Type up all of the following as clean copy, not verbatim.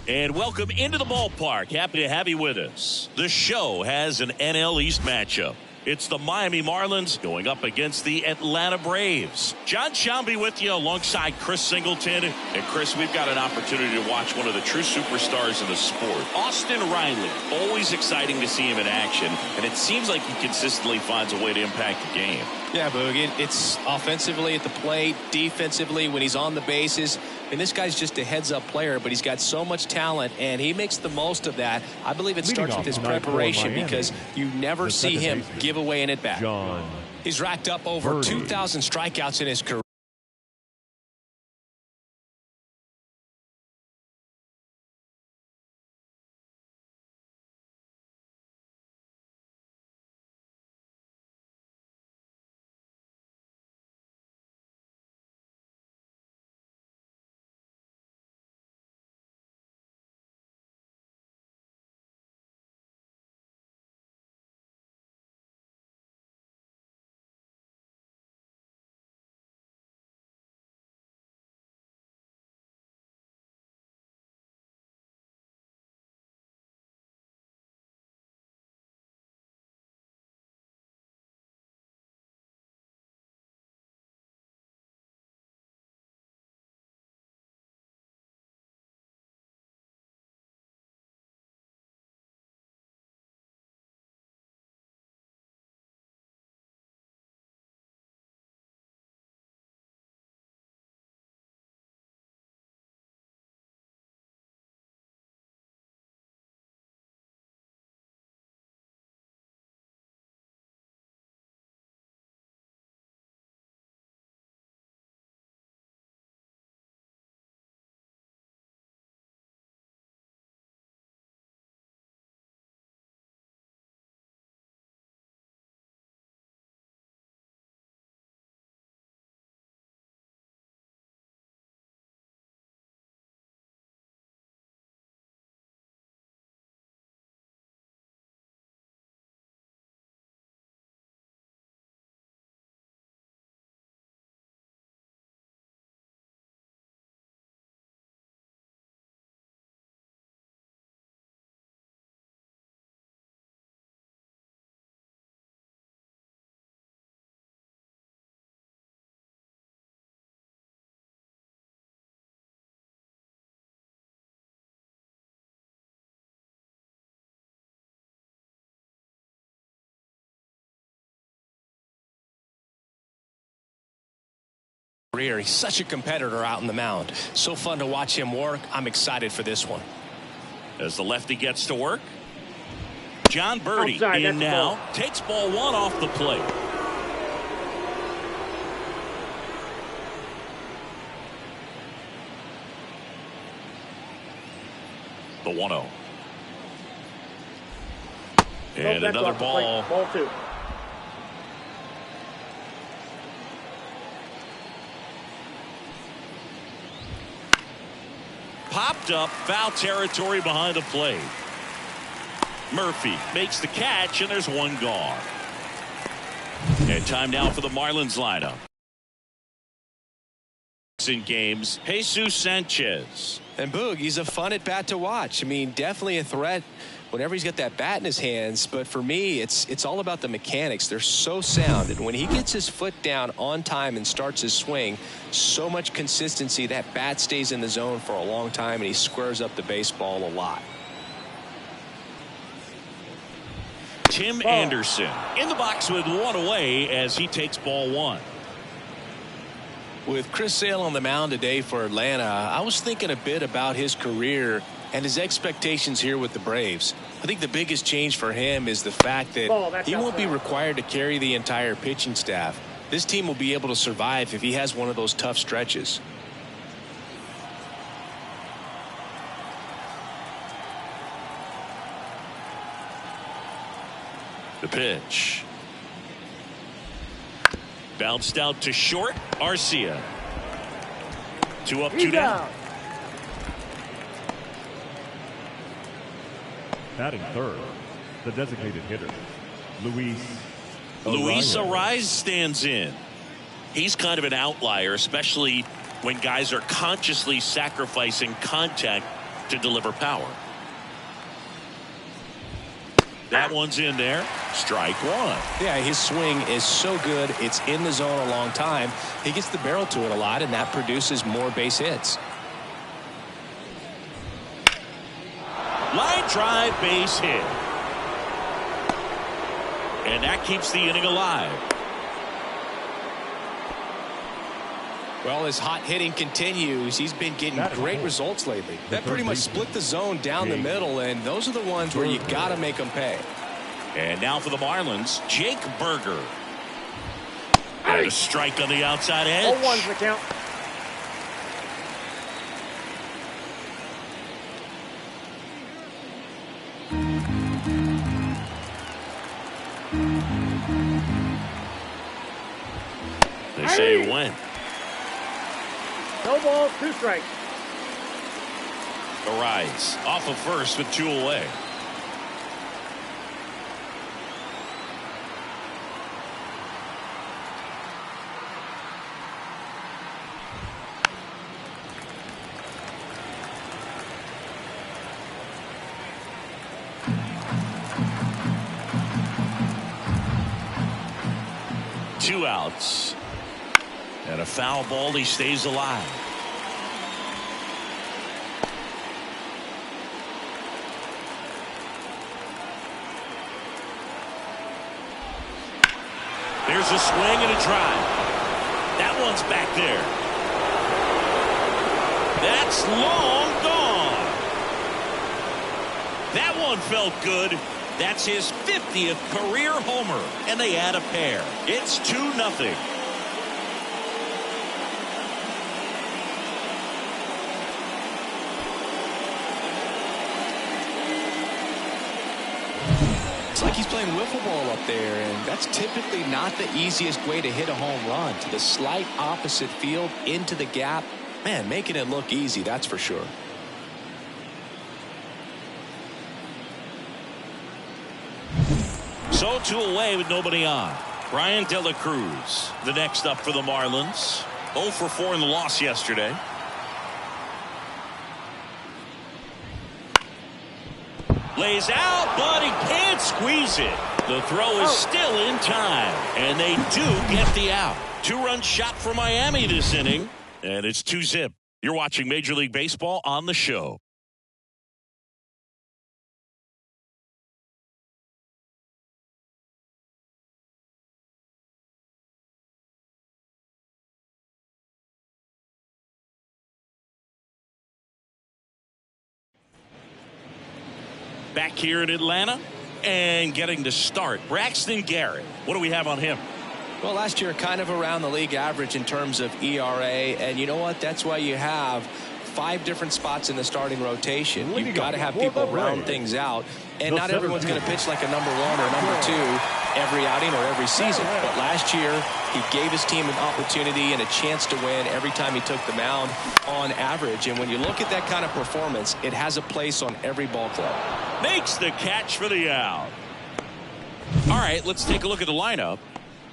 And welcome into the ballpark. Happy to have you with us. The show has an NL East matchup. It's the Miami Marlins going up against the Atlanta Braves. John Shambi with you alongside Chris Singleton. And Chris, we've got an opportunity to watch one of the true superstars in the sport. Austin Riley, always exciting to see him in action. And it seems like he consistently finds a way to impact the game. Yeah, Boog, it's offensively at the plate, defensively when he's on the bases. And this guy's just a heads-up player, but he's got so much talent, and he makes the most of that. I believe it starts with his preparation because you never see him give away an at-bat. He's racked up over 2,000 strikeouts in his career. He's such a competitor out in the mound. So fun to watch him work. I'm excited for this one. As the lefty gets to work, John Birdie in now. Takes ball one off the plate. The 1-0. And another ball. Ball two. Popped up, foul territory behind the plate. Murphy makes the catch, and there's one gone. And time now for the Marlins lineup. In games, Jesus Sanchez. And Boog, he's a fun at bat to watch. I mean, definitely a threat whenever he's got that bat in his hands. But for me, it's all about the mechanics. They're so sound. And when he gets his foot down on time and starts his swing, so much consistency, that bat stays in the zone for a long time, and he squares up the baseball a lot. Tim Anderson in the box with one away as he takes ball one. With Chris Sale on the mound today for Atlanta, I was thinking a bit about his career and his expectations here with the Braves. I think the biggest change for him is the fact that he won't be required to carry the entire pitching staff. This team will be able to survive if he has one of those tough stretches. The pitch. Bounced out to short. Arcia. 2 up, 2 down. Batting third, the designated hitter, Luis Arraez stands in. He's kind of an outlier, especially when guys are consciously sacrificing contact to deliver power. That one's in there. Strike one. Yeah, his swing is so good. It's in the zone a long time. He gets the barrel to it a lot, and that produces more base hits. Line drive, base hit. And that keeps the inning alive. Well, his hot hitting continues. He's been getting great results lately. That pretty much split the zone down the middle, and those are the ones where you got to make them pay. And now for the Marlins, Jake Berger. And a strike on the outside edge. 0-1's the count. They say when. No balls, 2 strikes. Arise off of first with 2 away. Two outs. And a foul ball. He stays alive. There's a swing and a drive. That one's back there. That's long gone. That one felt good. That's his 50th career homer, and they add a pair. It's 2-0. It's like he's playing wiffle ball up there, and that's typically not the easiest way to hit a home run. To the slight opposite field, into the gap. Man, making it look easy, that's for sure. So 2 away with nobody on. Brian De La Cruz, the next up for the Marlins. 0 for 4 in the loss yesterday. Lays out, but he can't squeeze it. The throw is still in time, and they do get the out. 2-run shot for Miami this inning, and it's 2-0. You're watching Major League Baseball on the show. Back here in Atlanta and getting to start, Braxton Garrett. What do we have on him? Well, last year kind of around the league average in terms of ERA, and you know what? That's why you have 5 different spots in the starting rotation. You've got to have people round things out, and not everyone's going to pitch like a number 1 or number 2 every outing or every season. But last year, he gave his team an opportunity and a chance to win every time he took the mound on average. And when you look at that kind of performance, it has a place on every ball club. Makes the catch for the out. All right, let's take a look at the lineup.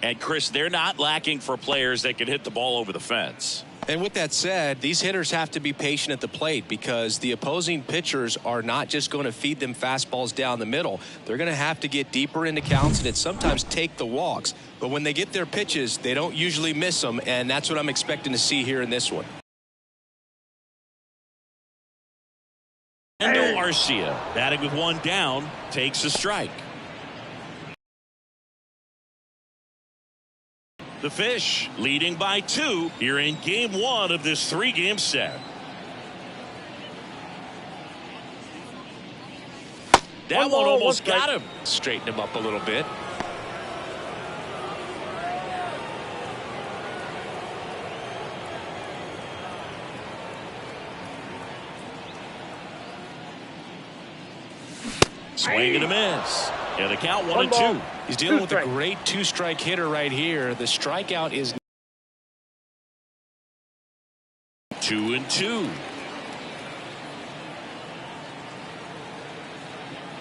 And Chris, they're not lacking for players that can hit the ball over the fence. And with that said, these hitters have to be patient at the plate because the opposing pitchers are not just going to feed them fastballs down the middle. They're going to have to get deeper into counts and sometimes take the walks. But when they get their pitches, they don't usually miss them, and that's what I'm expecting to see here in this one. Endo Arcia, batting with 1 down, takes a strike. The Fish leading by 2 here in game 1 of this 3-game set. That one almost got him. Straighten him up a little bit. Swing and a miss. And the count 1-2. He's dealing with a great 2-strike hitter right here. The strikeout is 2-2.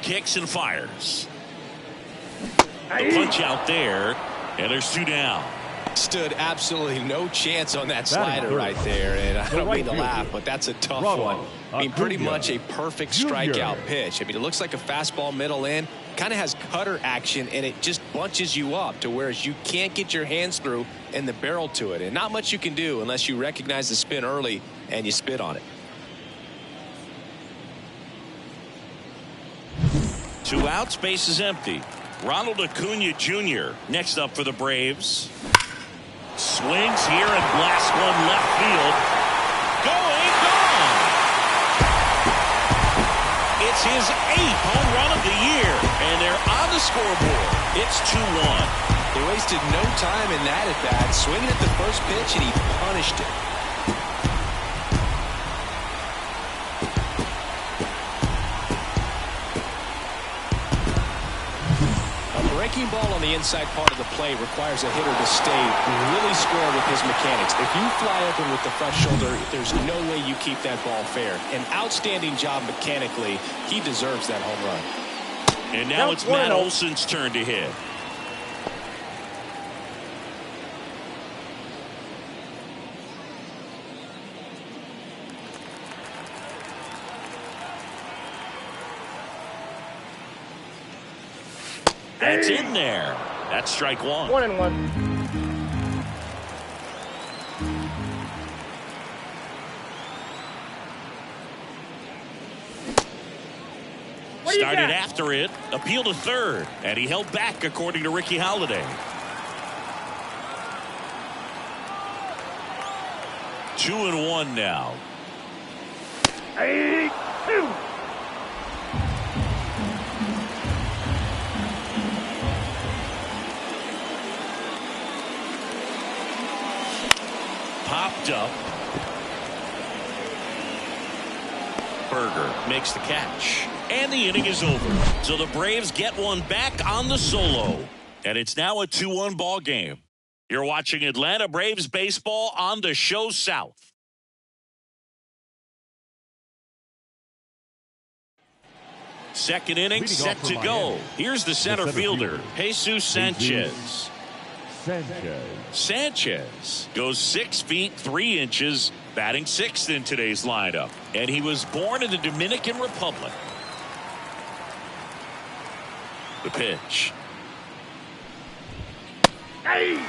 Kicks and fires. The punch out there, and there's 2 down. Stood absolutely no chance on that slider right there, and I don't mean to laugh, but that's a tough one. I mean, pretty much a perfect strikeout pitch. I mean, it looks like a fastball middle in, kind of has cutter action, and it just bunches you up to whereas you can't get your hands through and the barrel to it, and not much you can do unless you recognize the spin early and you spit on it. 2 outs, base is empty. Ronald Acuna Jr. next up for the Braves. Swings here and blasts one left field. Going, gone. It's his 8th home run of the year, and they're on the scoreboard. It's 2-1. They wasted no time in that at bat, swinging at the first pitch, and he punished it. Breaking ball on the inside part of the plate requires a hitter to stay really square with his mechanics. If you fly open with the front shoulder, there's no way you keep that ball fair. An outstanding job mechanically. He deserves that home run. And now it's Matt Olson's turn to hit. That's in there. That's strike 1. 1-1. Started after it, appealed to third, and he held back according to Ricky Holiday. 2-1 now. 8-2. Popped up. Berger makes the catch. And the inning is over. So the Braves get one back on the solo. And it's now a 2-1 ball game. You're watching Atlanta Braves baseball on the Show South. Second inning set to go. Here's the center fielder, Jesus Sanchez. Sanchez goes 6 feet 3 inches, batting 6th in today's lineup. And he was born in the Dominican Republic. The pitch. Hey!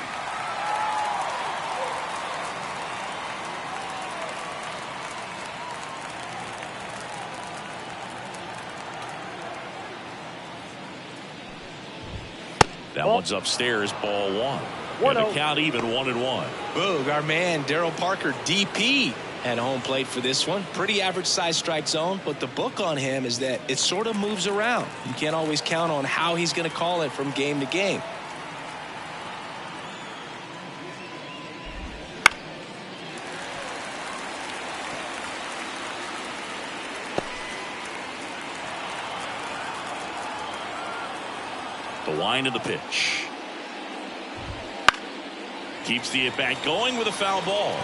That one's upstairs, ball 1. And the count even 1-1. Boog, our man Daryl Parker, DP, at home plate for this one. Pretty average size strike zone, but the book on him is that it sort of moves around. You can't always count on how he's going to call it from game to game. The wind of the pitch. Keeps the at-bat going with a foul ball.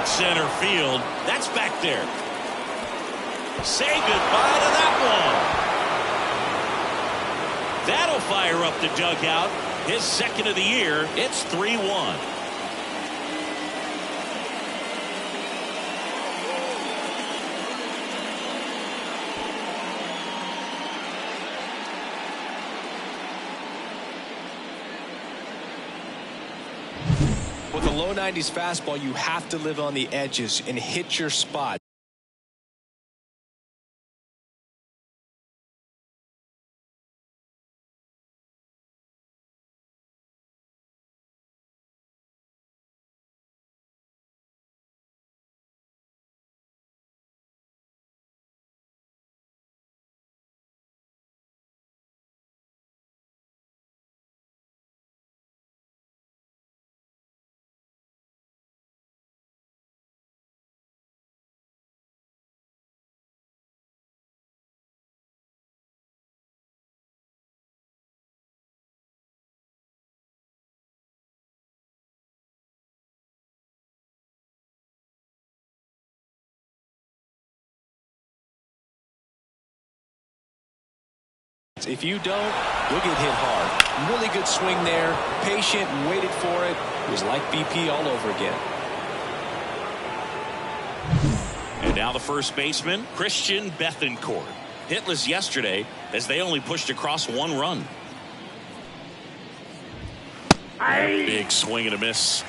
Center field. That's back there. Say goodbye to that one. That'll fire up the dugout. His second of the year. It's 3-1. With a low 90s fastball, you have to live on the edges and hit your spot. chance. If you don't, you'll get hit hard. Really good swing there. Patient, waited for it. It was like BP all over again. And now the first baseman, Christian Bethancourt. Hitless yesterday as they only pushed across 1 run. Big swing and a miss.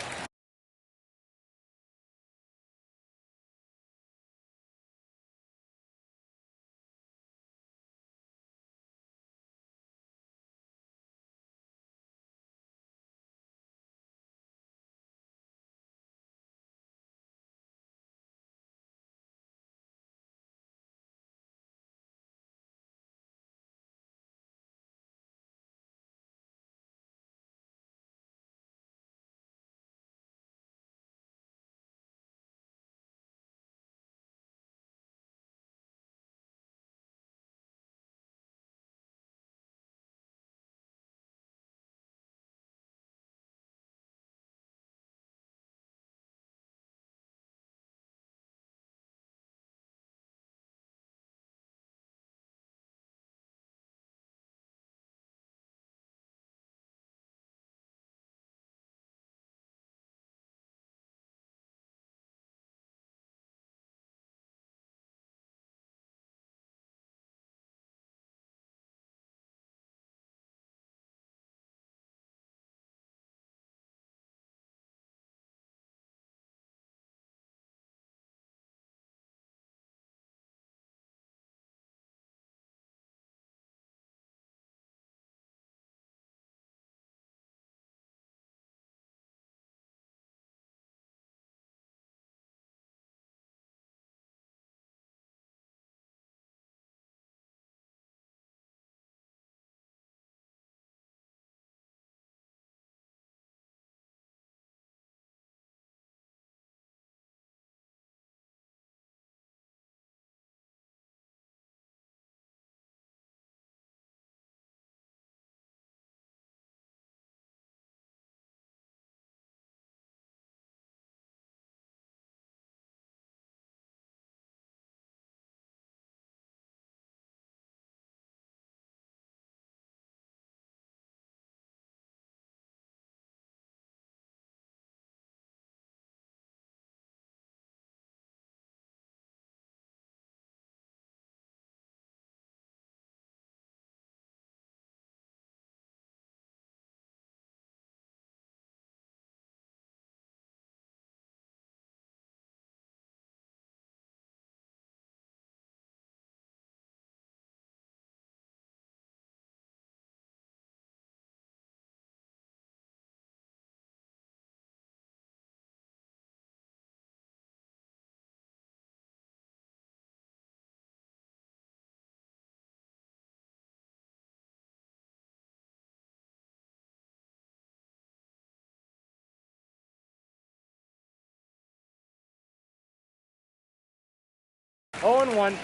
Oh, and 1.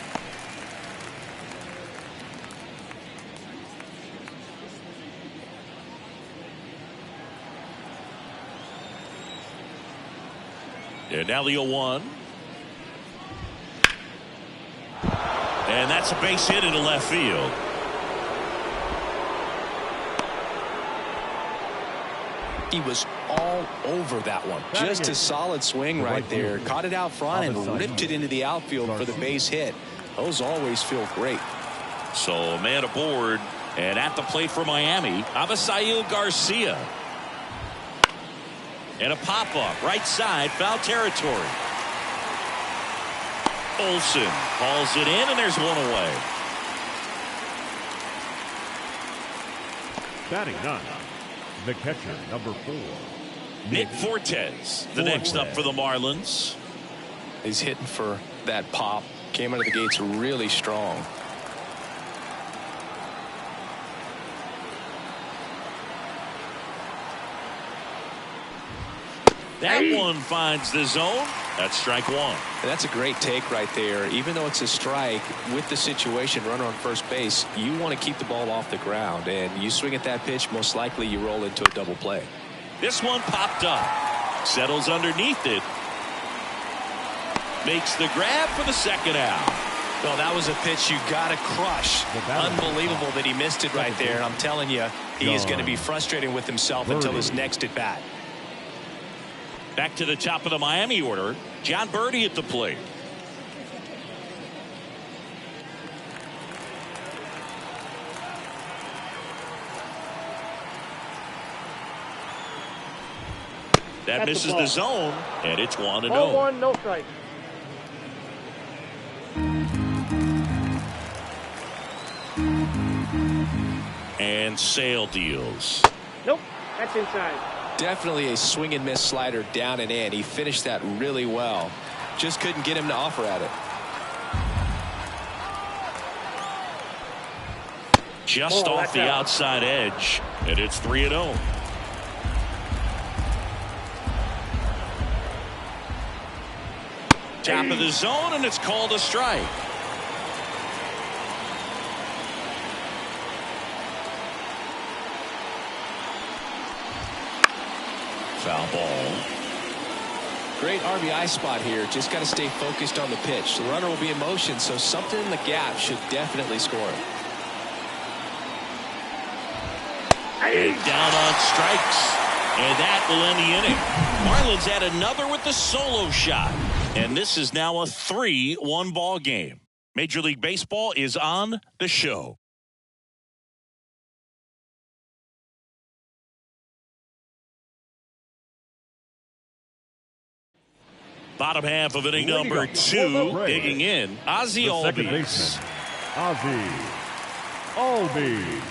And now the 0-1. And that's a base hit into left field. He was all over that one. Just a solid swing right there. Caught it out front and ripped it into the outfield for the base hit. Those always feel great. So a man aboard, and at the plate for Miami, Avisail Garcia. And a pop-up, right side, foul territory. Olsen hauls it in, and there's one away. Batting 9. The catcher, number 4. Nick Fortes, the next up for the Marlins. He's hitting for that pop. Came out of the gates really strong. That one finds the zone. That's strike 1. And that's a great take right there. Even though it's a strike, with the situation, runner on first base, you want to keep the ball off the ground. And you swing at that pitch, most likely you roll into a double play. This one popped up. Settles underneath it. Makes the grab for the second out. Well, that was a pitch you got to crush. Unbelievable that he missed it right there. And I'm telling you, he is going to be frustrated with himself until his next at bat. Back to the top of the Miami order. John Birdie at the plate. That misses the zone, and it's 1-0. 0-1, no strike. And Sale deals. Nope, that's inside. Definitely a swing and miss slider down and in. He finished that really well. Just couldn't get him to offer at it. Just off the outside edge, and it's 3-0. Top of the zone, and it's called a strike. Foul ball. Great RBI spot here. Just got to stay focused on the pitch. The runner will be in motion, so something in the gap should definitely score. And down on strikes. And that will end the inning. Marlins add another with the solo shot. And this is now a 3-1 ball game. Major League Baseball is on the show. Bottom half of inning number 2, digging in, Ozzie Albies. Ozzie Albies.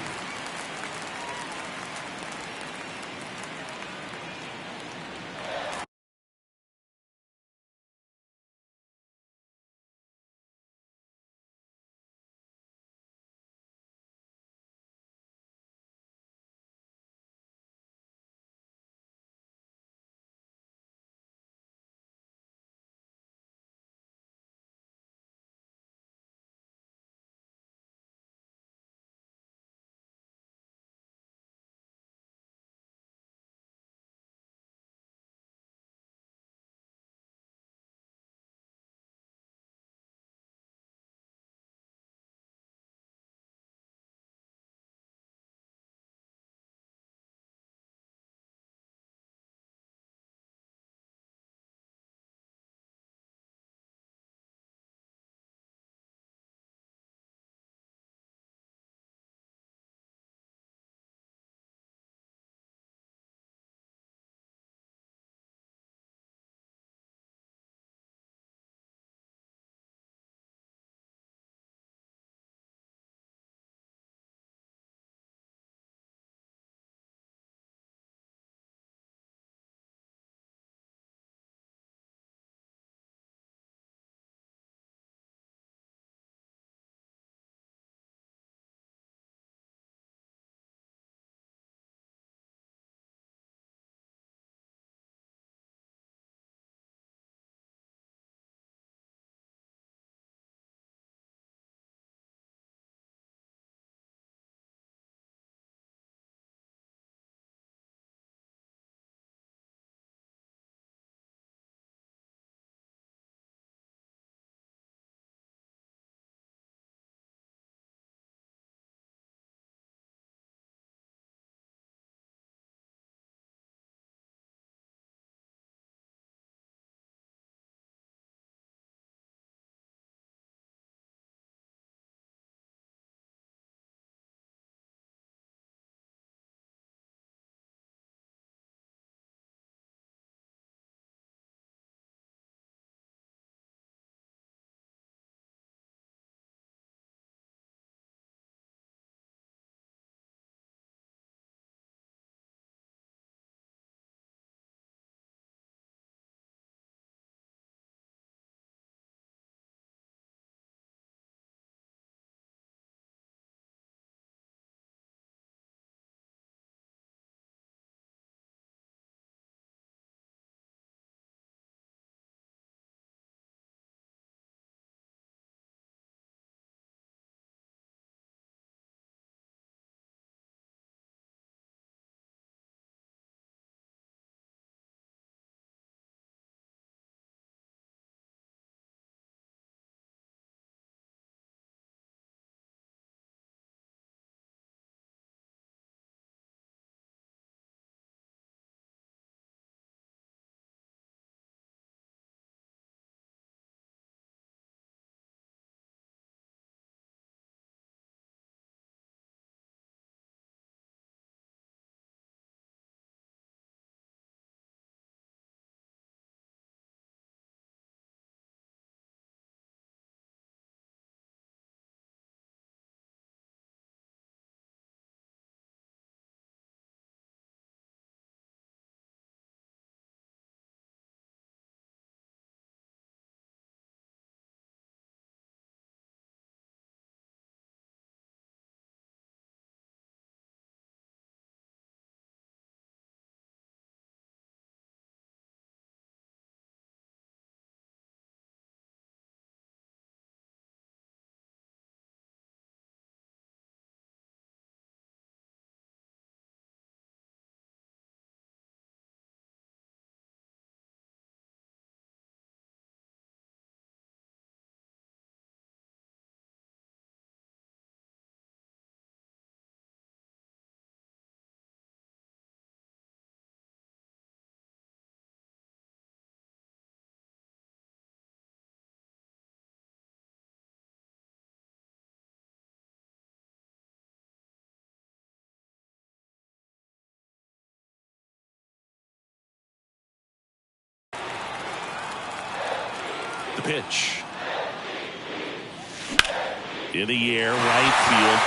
pitch. In the air, right field.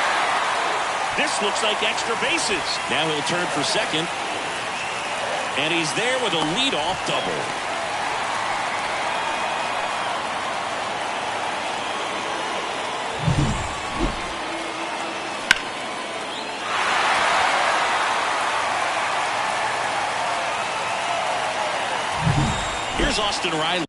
This looks like extra bases. Now he'll turn for second. And he's there with a leadoff double. Here's Austin Riley.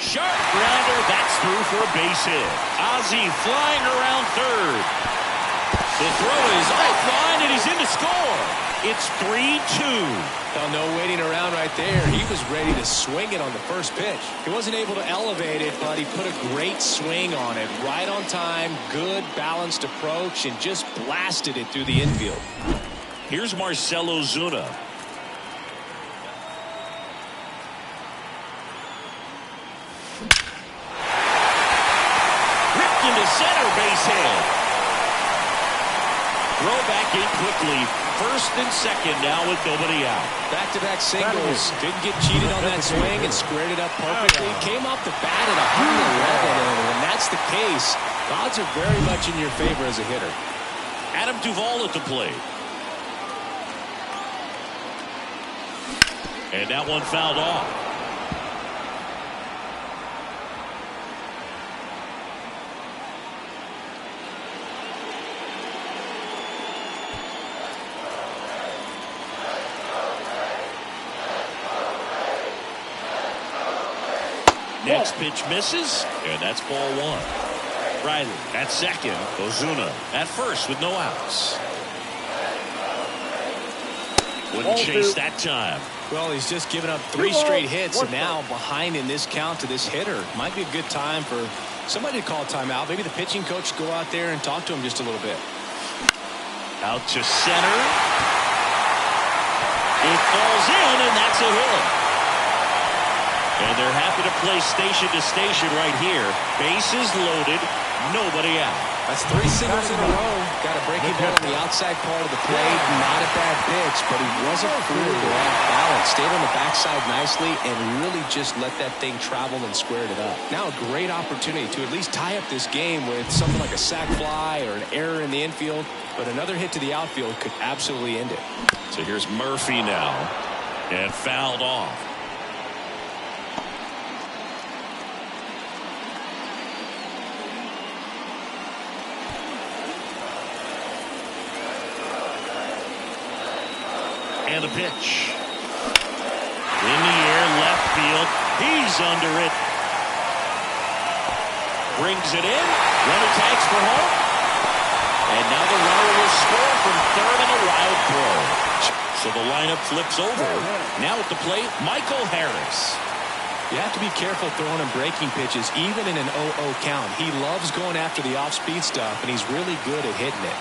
Sharp grounder, that's through for a base hit. Ozzie flying around third. The throw is offline and he's in to score. It's 3-2. Well, no waiting around right there. He was ready to swing it on the first pitch. He wasn't able to elevate it, but he put a great swing on it. Right on time, good balanced approach, and just blasted it through the infield. Here's Marcell Ozuna. Into center, base hit. Throw back in quickly. First and second now with nobody out. Back-to-back singles. Didn't get cheated on that swing and squared it up perfectly. Came off the bat at 111, and when that's the case, the odds are very much in your favor as a hitter. Adam Duvall at the plate. And that one fouled off. Next pitch misses, and that's ball one. Riley at second. Ozuna at first with no outs. Wouldn't chase that time. Well, he's just given up 3 straight hits, and now behind in this count to this hitter. Might be a good time for somebody to call a timeout. Maybe the pitching coach go out there and talk to him just a little bit. Out to center. It falls in, and that's a hit. And they're happy to play station to station right here. Bases loaded, nobody out. That's 3 singles in a row. Got a breaking ball on the outside part of the plate. Not a bad pitch, but he wasn't fooled or off balance. Stayed on the backside nicely and really just let that thing travel and squared it up. Now a great opportunity to at least tie up this game with something like a sac fly or an error in the infield. But another hit to the outfield could absolutely end it. So here's Murphy now. And fouled off. And a pitch. In the air, left field. He's under it. Brings it in. Runner tags for home. And now the runner will score from third on a wild throw. So the lineup flips over. Now at the plate, Michael Harris. You have to be careful throwing him breaking pitches, even in an 0-0 count. He loves going after the off-speed stuff, and he's really good at hitting it.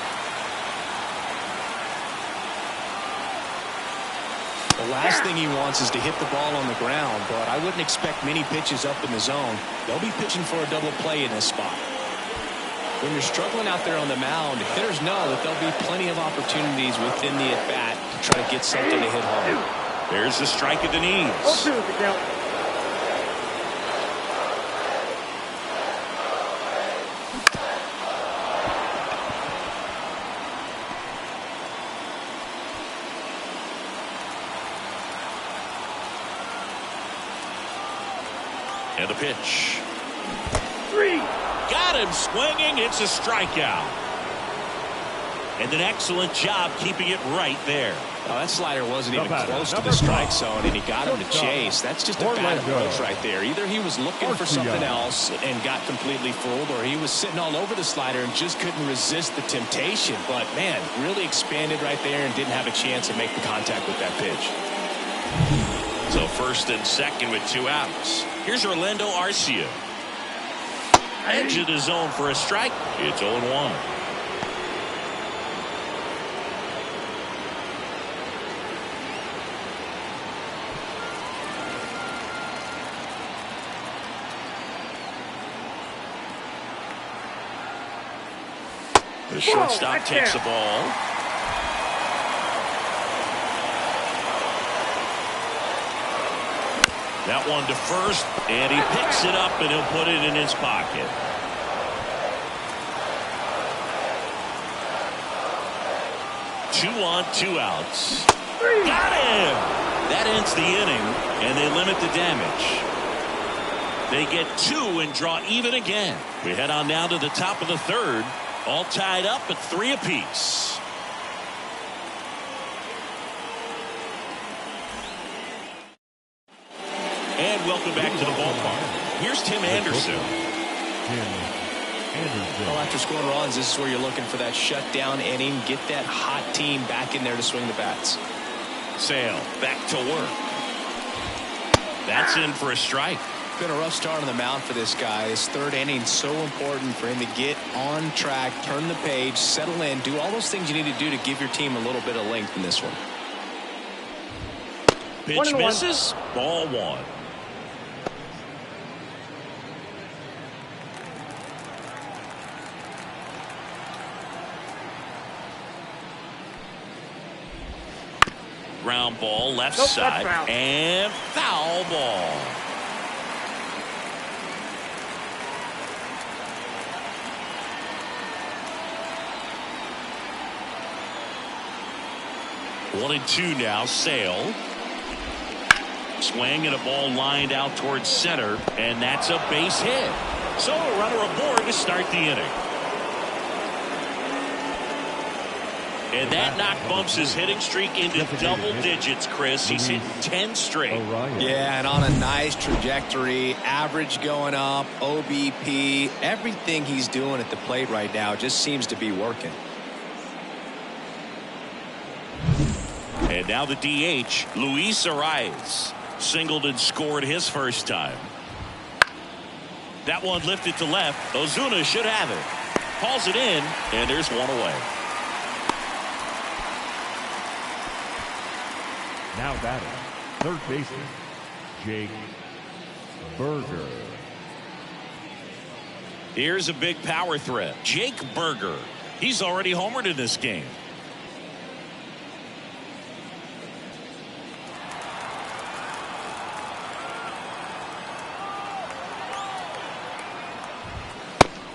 The last thing he wants is to hit the ball on the ground, but I wouldn't expect many pitches up in the zone. They'll be pitching for a double play in this spot. When you're struggling out there on the mound, hitters know that there'll be plenty of opportunities within the at-bat to try to get something to hit home. There's the strike at the knees. And the pitch. 3. Got him swinging. It's a strikeout. And an excellent job keeping it right there. Oh, that slider wasn't even close to the strike zone, and he got him to chase. That's just a bad approach right there. Either he was looking for something else and got completely fooled, or he was sitting all over the slider and just couldn't resist the temptation. But, man, really expanded right there and didn't have a chance to make the contact with that pitch. So first and second with 2 outs. Here's Orlando Arcia. Edge of the zone for a strike. It's 0-1. The shortstop takes the ball. That one to first, and he picks it up, and he'll put it in his pocket. Two on, 2 outs. Got him! That ends the inning, and they limit the damage. They get 2 and draw even again. We head on now to the top of the third. All tied up at 3 apiece. And welcome back to the ballpark. Here's Tim Anderson. Well, after scoring runs, this is where you're looking for that shutdown inning. Get that hot team back in there to swing the bats. Sale back to work. That's in for a strike. Been a rough start on the mound for this guy. His third inning so important for him to get on track, turn the page, settle in, do all those things you need to do to give your team a little bit of length in this one. Pitch misses. Ball 1. Ground ball left side and foul ball. One and 2 now. Sale. Swing and a ball lined out towards center, and that's a base hit. So a runner aboard to start the inning. And that knock bumps his hitting streak into double digits, Chris. He's hitting 10 straight. Yeah, and on a nice trajectory. Average going up, OBP. Everything he's doing at the plate right now just seems to be working. And now the DH, Luis Arias. Singled and scored his first time. That one lifted to left. Ozuna should have it. Calls it in, and there's one away. Now batting, third baseman, Jake Burger. Here's a big power threat. Jake Burger. He's already homered in this game.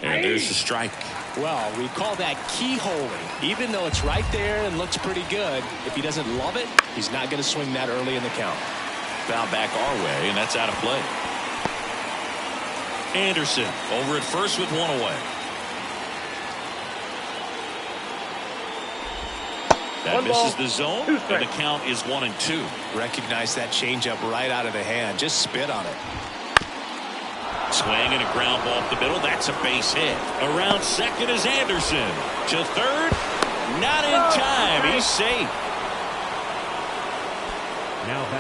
And there's the strike. Well, we call that keyholing. Even though it's right there and looks pretty good, if he doesn't love it, he's not going to swing that early in the count. Foul back our way, and that's out of play. Anderson over at first with one away. That misses the zone, and the count is 1-2. Recognize that changeup right out of the hand. Just spit on it. Swing and a ground ball up the middle. That's a base hit. Around second is Anderson. To third. Not in time. He's safe.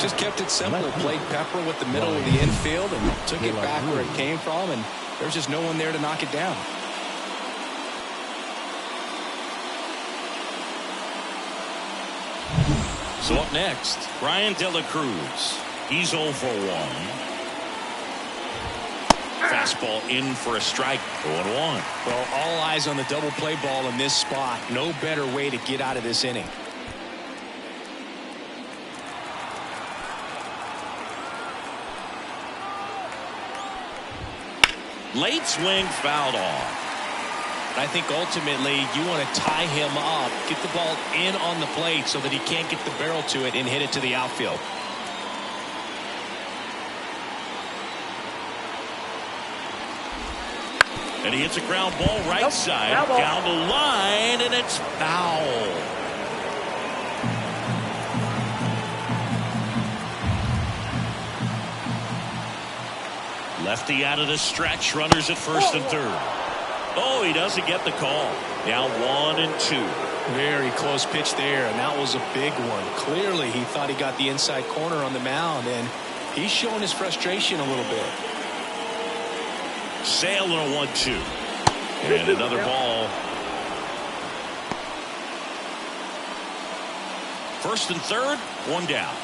Just kept it simple. Played Pepper with the middle of the infield and took it back where it came from. And there's just no one there to knock it down. So up next, Brian De La Cruz. He's 0 for 1. Fastball in for a strike. 0-1. Well, all eyes on the double play ball in this spot. No better way to get out of this inning. Late swing fouled off. I think ultimately you want to tie him up, get the ball in on the plate so that he can't get the barrel to it and hit it to the outfield. And he hits a ground ball right Nope. side. Foul ball. Down the line, and it's foul. Lefty out of the stretch. Runners at first and third. Oh, he doesn't get the call. Now 1-2. Very close pitch there, and that was a big one. Clearly, he thought he got the inside corner on the mound, and he's showing his frustration a little bit. Sale and a 1-2. And another ball. First and third, one down.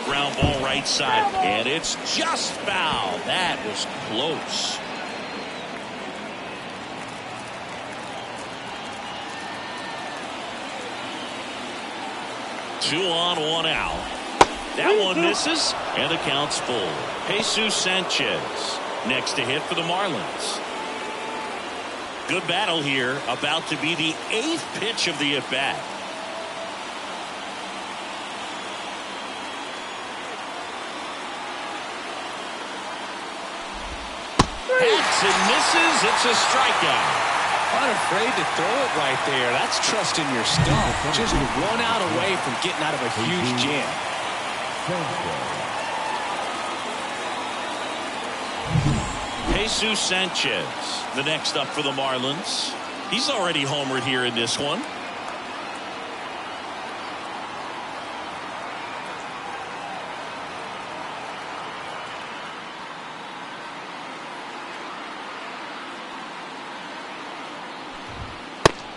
Ground ball right side, and it's just foul. That was close. Two on, one out. That one misses, and the count's full. Jesus Sanchez next to hit for the Marlins. Good battle here, about to be the 8th pitch of the at-bat. Hacks and misses. It's a strikeout. Unafraid to throw it right there. That's trusting your stuff. Just one out away from getting out of a huge jam. Jesus Sanchez, the next up for the Marlins. He's already homered here in this one.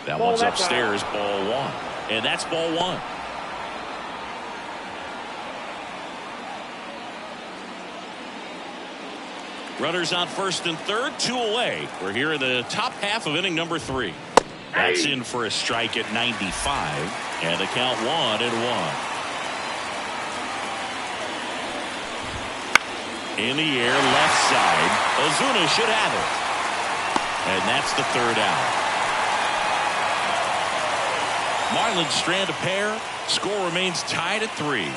That one's upstairs, ball one. And that's ball one. Runners on first and third, 2 away. We're here in the top half of inning number 3. That's in for a strike at 95. And the count 1-1. In the air, left side. Ozuna should have it. And that's the third out. Marlins strand a pair. Score remains tied at 3.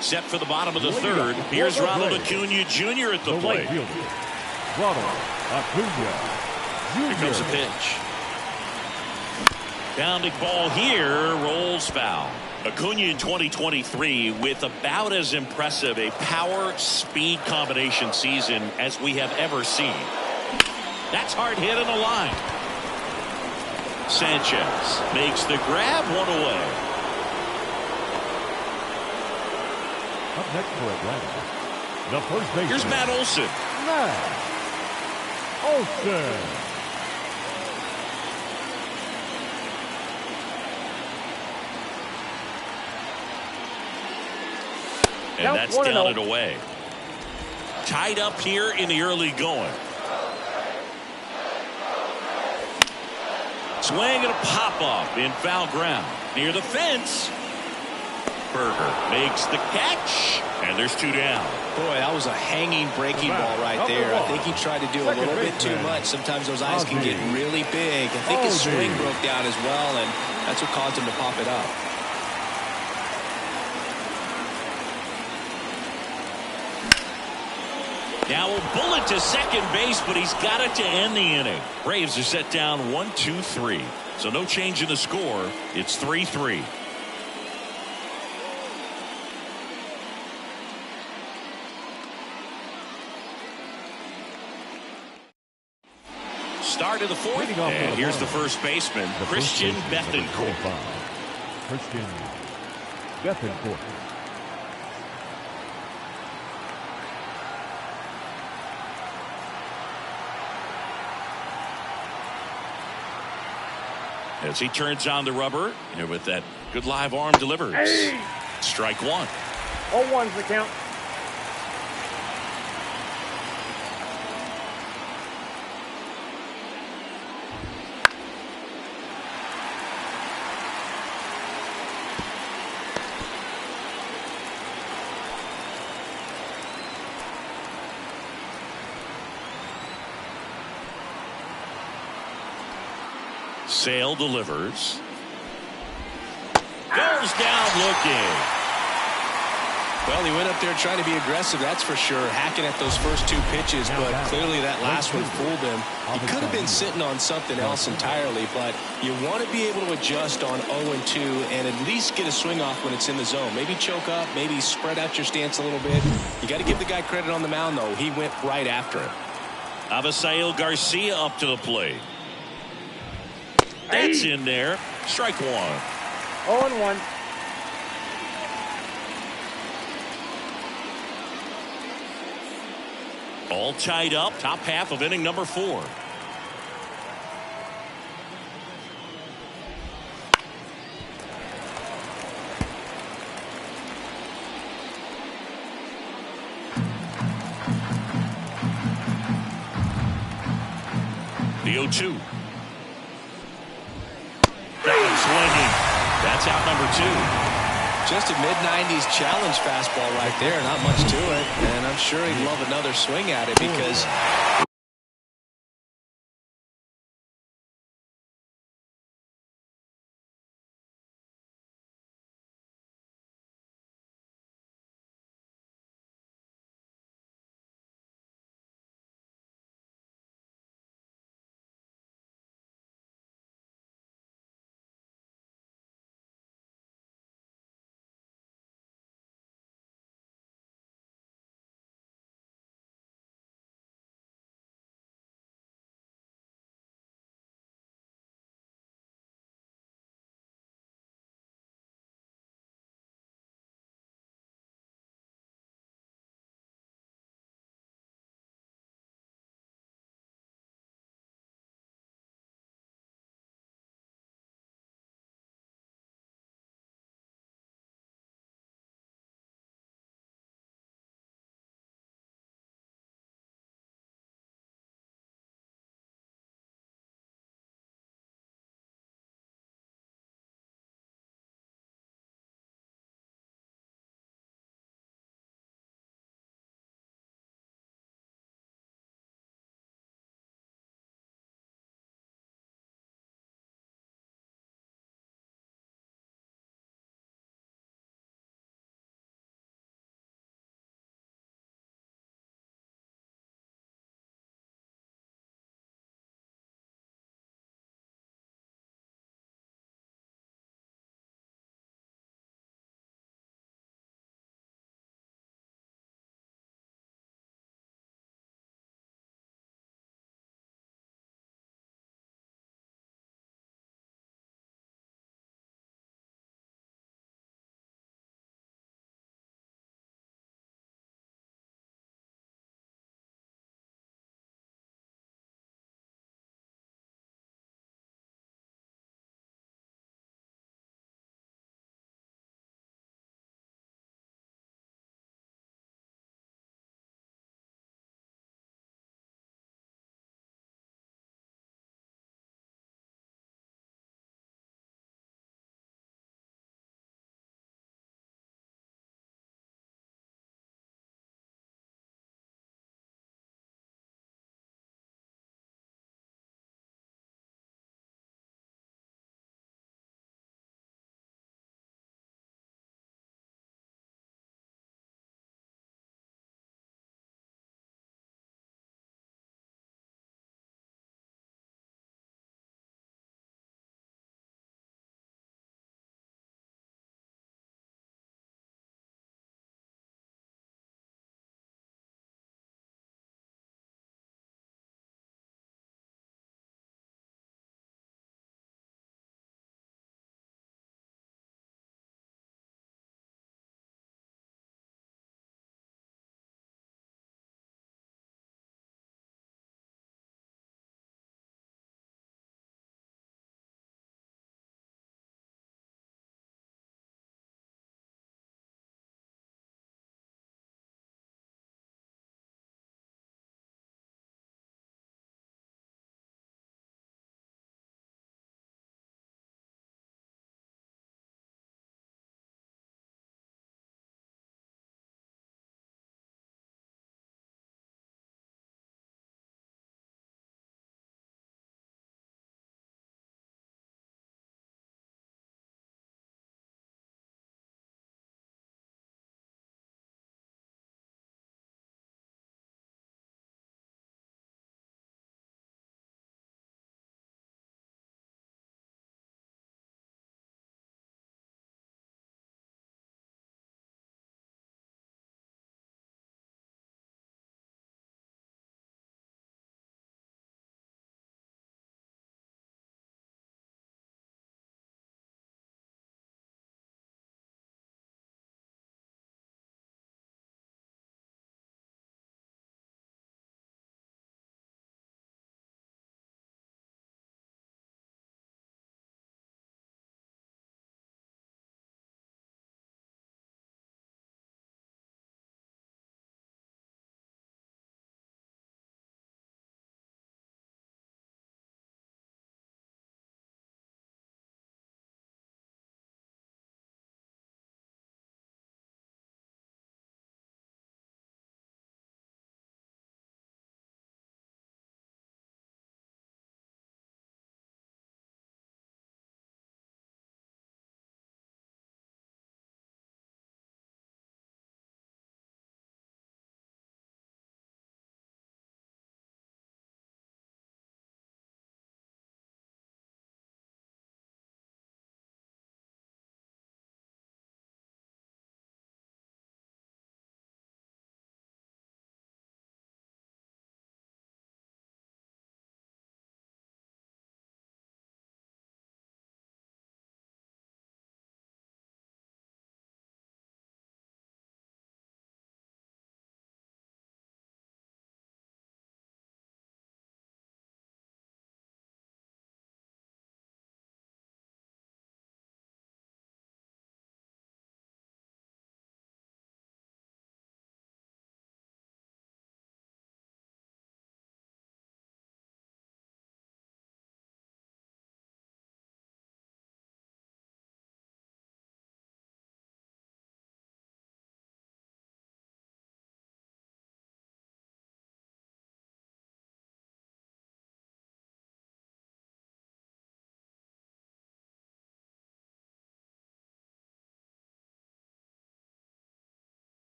Set for the bottom of the third. Here's Ronald Acuna Jr. at the plate. Ronald Acuna Jr. Here comes a pitch. Bounding ball here, rolls foul. Acuna in 2023 with about as impressive a power-speed combination season as we have ever seen. That's hard hit on the line. Sanchez makes the grab, one away. Up next for Atlanta, the first baseman. Here's Matt Olson. Matt Olson. And that's down and away. Tied up here in the early going. Swing and a pop-up in foul ground. Near the fence. Berger makes the catch. And there's 2 down. Boy, that was a hanging breaking ball right there. I think he tried to do a little bit too much. Sometimes those eyes can get really big. I think his swing broke down as well, and that's what caused him to pop it up. Now a bullet to second base, but he's got it to end the inning. Braves are set down 1-2-3. So no change in the score. It's 3-3. Start of the fourth, and here's the first baseman, Christian Bethancourt. Christian Bethancourt. As he turns on the rubber, and with that good live arm delivers. Strike one. 0-1's the count. Sale delivers. Goes down looking. Well, he went up there trying to be aggressive, that's for sure, hacking at those first 2 pitches, but clearly that last one fooled him. He could have been sitting on something else entirely, but you want to be able to adjust on 0-2 and at least get a swing off when it's in the zone. Maybe choke up, maybe spread out your stance a little bit. You got to give the guy credit on the mound, though. He went right after it. Avisail Garcia up to the plate. That's in there. Strike 1. 0-1. All tied up. Top half of inning number 4. The 0-2. Swinging. That's out number 2. Just a mid-90s challenge fastball right there. Not much to it. And I'm sure he'd love another swing at it because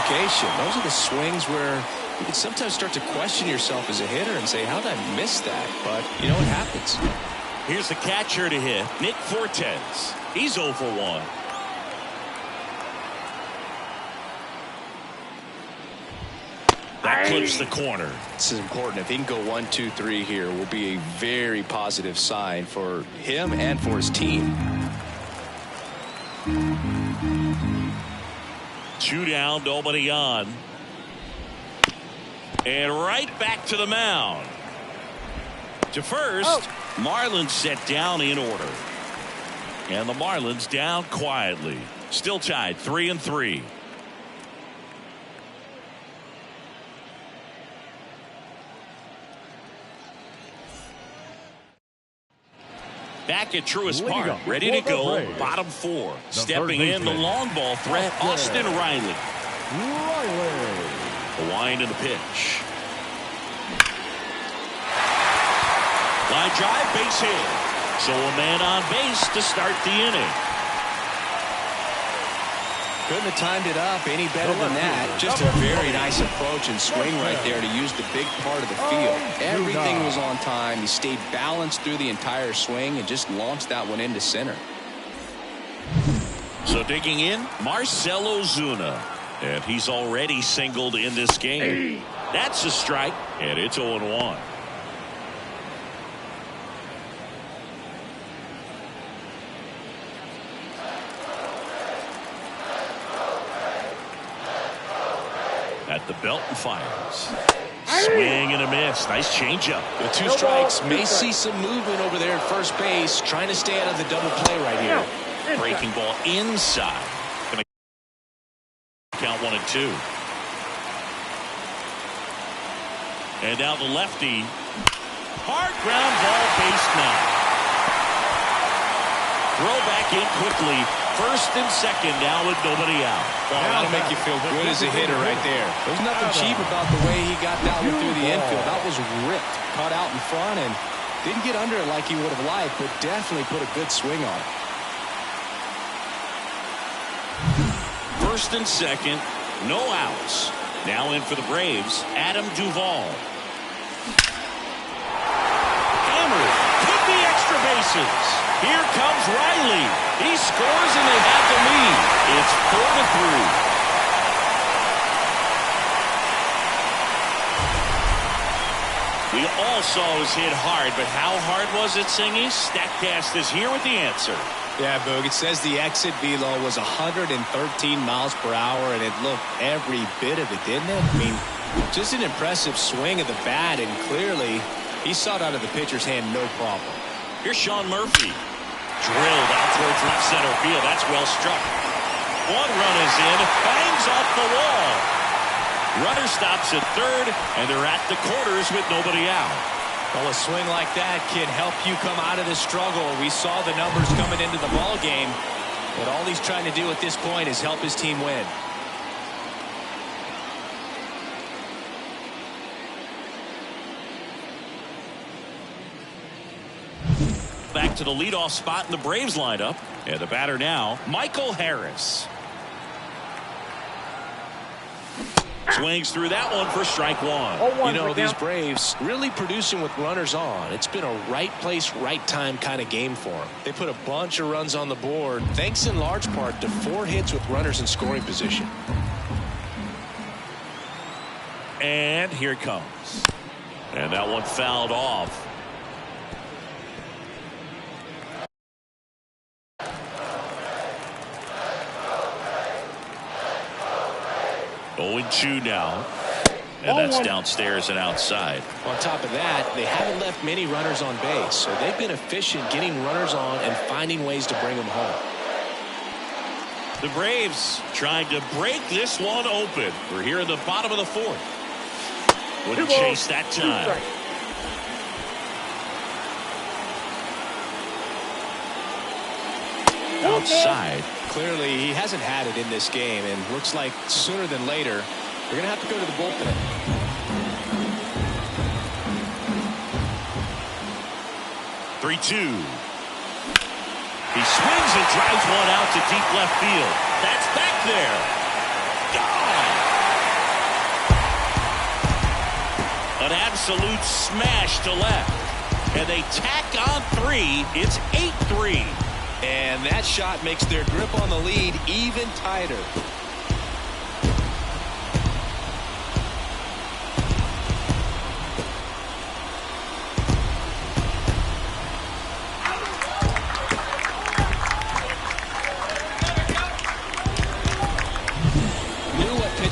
communication. Those are the swings where you can sometimes start to question yourself as a hitter and say, how did I miss that? But, you know, it happens. Here's the catcher to hit, Nick Fortes. He's 0 for 1. That clips the corner. This is important. If he can go 1, 2, 3 here, will be a very positive sign for him and for his team. 2 down, nobody on. And right back to the mound. To first, Marlins set down in order. And the Marlins down quietly. Still tied 3-3. Back at Truist Park, ready to go, bottom 4. Stepping in, the long ball threat, Austin Riley. The wind and the pitch. Line drive, base hit. So a man on base to start the inning. Couldn't have timed it up any better than that. Just a very nice approach and swing right there to use the big part of the field. Everything was on time. He stayed balanced through the entire swing and just launched that one into center. So digging in, Marcell Ozuna. And he's already singled in this game. That's a strike, and it's 0-1. At the belt and fires. Swing and a miss. Nice changeup. The 2 strikes may see some movement over there at first base, trying to stay out of the double play right here. Breaking ball inside. Gonna count 1 and 2. And now the lefty. Hard ground ball, base knock. Throw back in quickly. First and second now with nobody out. Well, that'll make you feel good as a hitter right there. There's nothing cheap about the way he got that one through the infield. That was ripped. Caught out in front and didn't get under it like he would have liked, but definitely put a good swing on it. First and second, no outs. Now in for the Braves, Adam Duvall. Hammered. Could be extra bases. Here comes Riley. He scores and they have the lead. It's 4-3. We all saw it was hit hard, but how hard was it, Singy? Statcast is here with the answer. Yeah, Boog, it says the exit velo was 113 miles per hour, and it looked every bit of it, didn't it? I mean, just an impressive swing of the bat, and clearly he saw it out of the pitcher's hand no problem. Here's Sean Murphy. Drilled out towards left center field. That's well struck. 1 run is in. Bangs off the wall. Runner stops at third, and they're at the quarters with nobody out. Well, a swing like that can help you come out of the struggle. We saw the numbers coming into the ball game, but all he's trying to do at this point is help his team win. Back to the leadoff spot in the Braves lineup. And the batter now, Michael Harris. Swings through that one for strike 1. You know, these Braves really producing with runners on. It's been a right place, right time kind of game for them. They put a bunch of runs on the board, thanks in large part to 4 hits with runners in scoring position. And here it comes. And that one fouled off. 0-2 now. And that's downstairs and outside. On top of that, they haven't left many runners on base, so they've been efficient getting runners on and finding ways to bring them home. The Braves trying to break this one open. We're here in the bottom of the 4th. Wouldn't chase that time. Outside. Clearly, he hasn't had it in this game, and looks like sooner than later, they're going to have to go to the bullpen. 3-2. He swings and drives one out to deep left field. That's back there. Gone. An absolute smash to left. And they tack on 3. It's 8-3. And that shot makes their grip on the lead even tighter.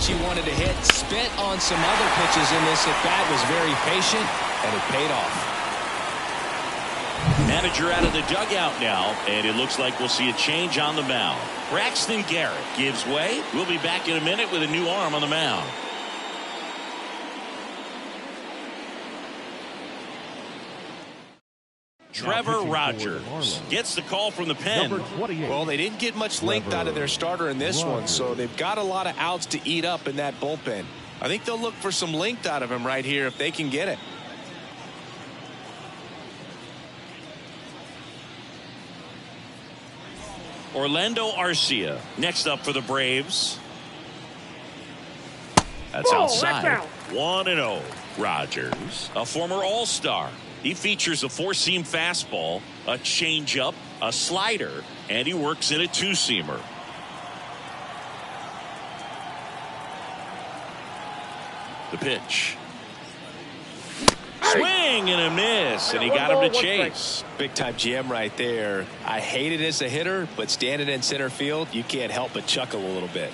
He wanted to hit, spent on some other pitches in this at bat, was very patient, and it paid off. Manager out of the dugout now, and it looks like we'll see a change on the mound. Braxton Garrett gives way. We'll be back in a minute with a new arm on the mound. Trevor Rogers gets the call from the pen. Well, they didn't get much length out of their starter in this one, so they've got a lot of outs to eat up in that bullpen. I think they'll look for some length out of him right here if they can get it. Orlando Arcia next up for the Braves. That's outside. 1-0. Rogers, a former All-Star. He features a 4-seam fastball, a changeup, a slider, and he works in a 2-seamer. The pitch. Swing and a miss, and he got him to chase. Big time GM right there. I hate it as a hitter, but standing in center field, you can't help but chuckle a little bit.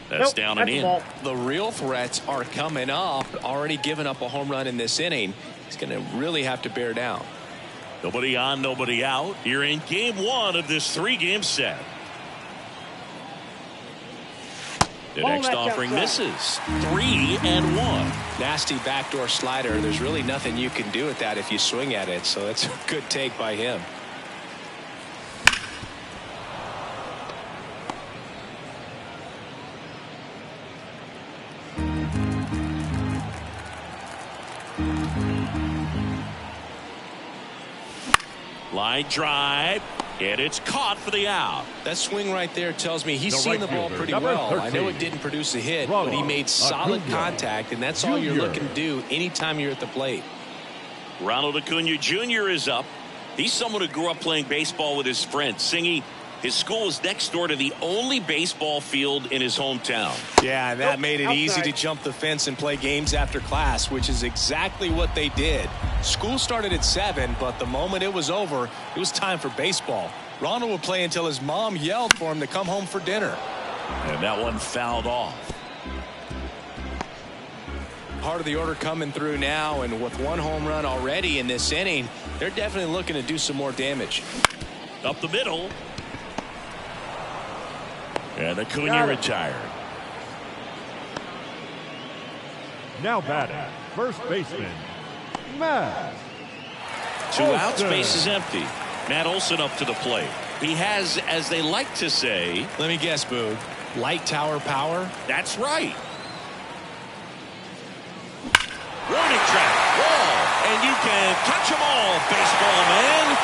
That's down and in. The real threats are coming up. Already given up a home run in this inning. He's going to really have to bear down. Nobody on, nobody out. Here in game 1 of this 3-game set. The next offering misses. 3-1. Nasty backdoor slider. There's really nothing you can do with that if you swing at it. So that's a good take by him. Line drive, and it's caught for the out. That swing right there tells me he's seen the ball pretty well. I know it didn't produce a hit, but he made solid contact, and that's all you're looking to do anytime you're at the plate. Ronald Acuna Jr. is up. He's someone who grew up playing baseball with his friends. Singy, his school is next door to the only baseball field in his hometown. Yeah, that made it easy to jump the fence and play games after class, which is exactly what they did. School started at 7, but the moment it was over, it was time for baseball. Ronald would play until his mom yelled for him to come home for dinner. And that one fouled off. Part of the order coming through now, and with 1 home run already in this inning, they're definitely looking to do some more damage. Up the middle. And Acuna retired. Now batting, first baseman, Matt. 2 outs, base is empty. Matt Olson up to the plate. He has, as they like to say, let me guess, Boog, light tower power? That's right. Warning track, wall, and you can touch them all, baseball man.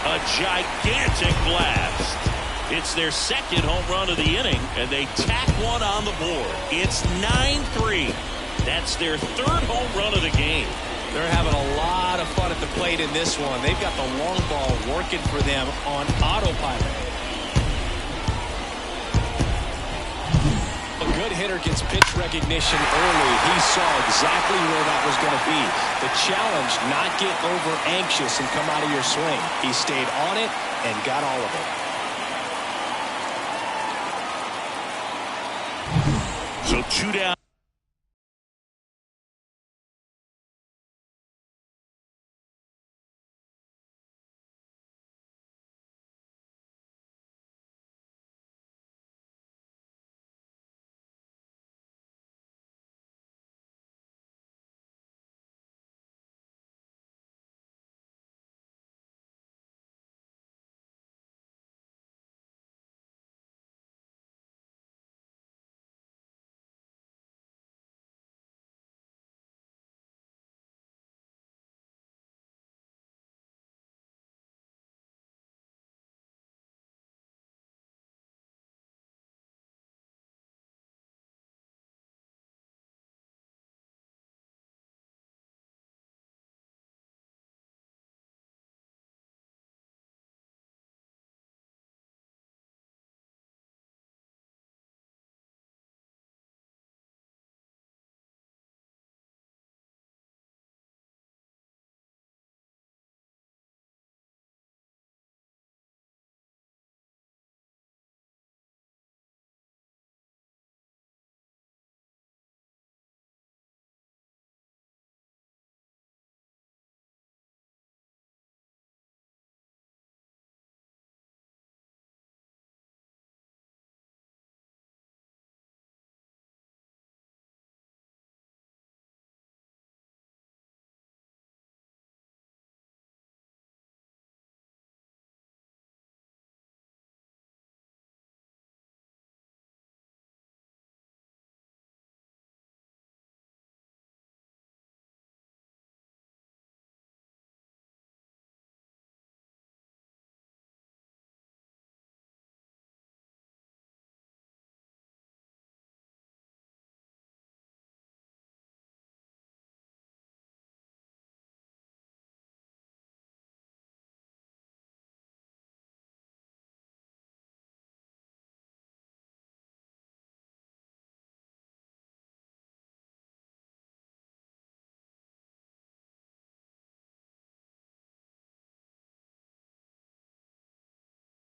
A gigantic blast. It's their 2nd home run of the inning, and they tack one on the board. It's 9-3. That's their 3rd home run of the game. They're having a lot of fun at the plate in this one. They've got the long ball working for them on autopilot. A good hitter gets pitch recognition early. He saw exactly where that was going to be. The challenge, not get over anxious and come out of your swing. He stayed on it and got all of it. So 2 down.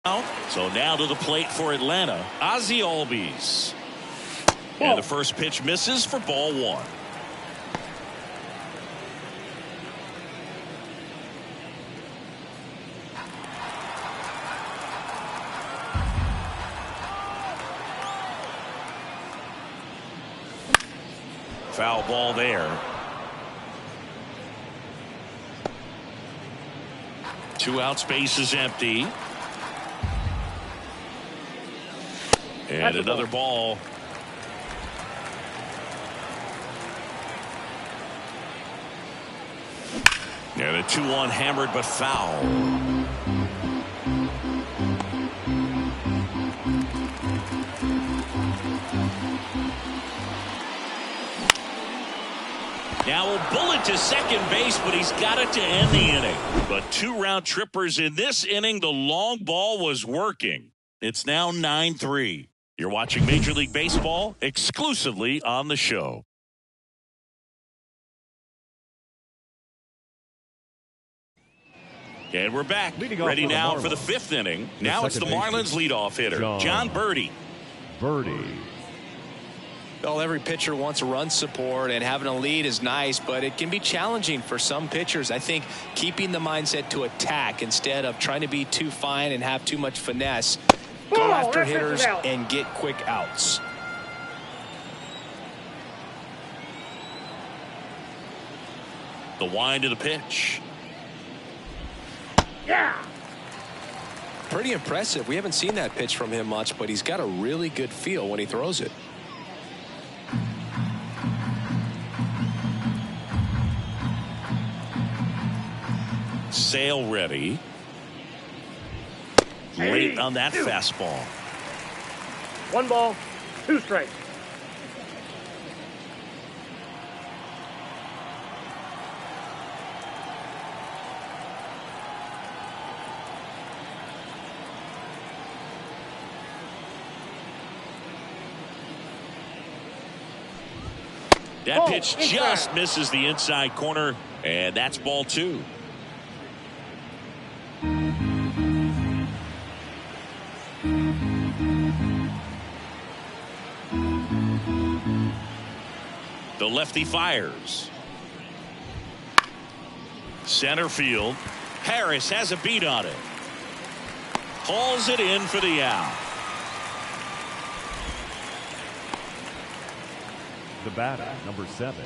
So now to the plate for Atlanta, Ozzie Albies. And the first pitch misses for ball one. Foul ball there. 2 outs, base is empty. And another ball. And a 2-1 hammered but foul. Now a bullet to second base, but he's got it to end the inning. But 2 round trippers in this inning. The long ball was working. It's now 9-3. You're watching Major League Baseball exclusively on the show. And we're back. Ready now for the 5th inning. Now it's the Marlins leadoff hitter, John Birdie. Well, every pitcher wants run support, and having a lead is nice, but it can be challenging for some pitchers. I think keeping the mindset to attack instead of trying to be too fine and have too much finesse. Go after hitters and get quick outs. The wind of the pitch. Yeah. Pretty impressive. We haven't seen that pitch from him much, but he's got a really good feel when he throws it. Sale ready. Late on that fastball. 1 ball, 2 strikes. That pitch just misses the inside corner, and that's ball 2. The lefty fires. Center field. Harris has a beat on it. Hauls it in for the out. The batter, number 7,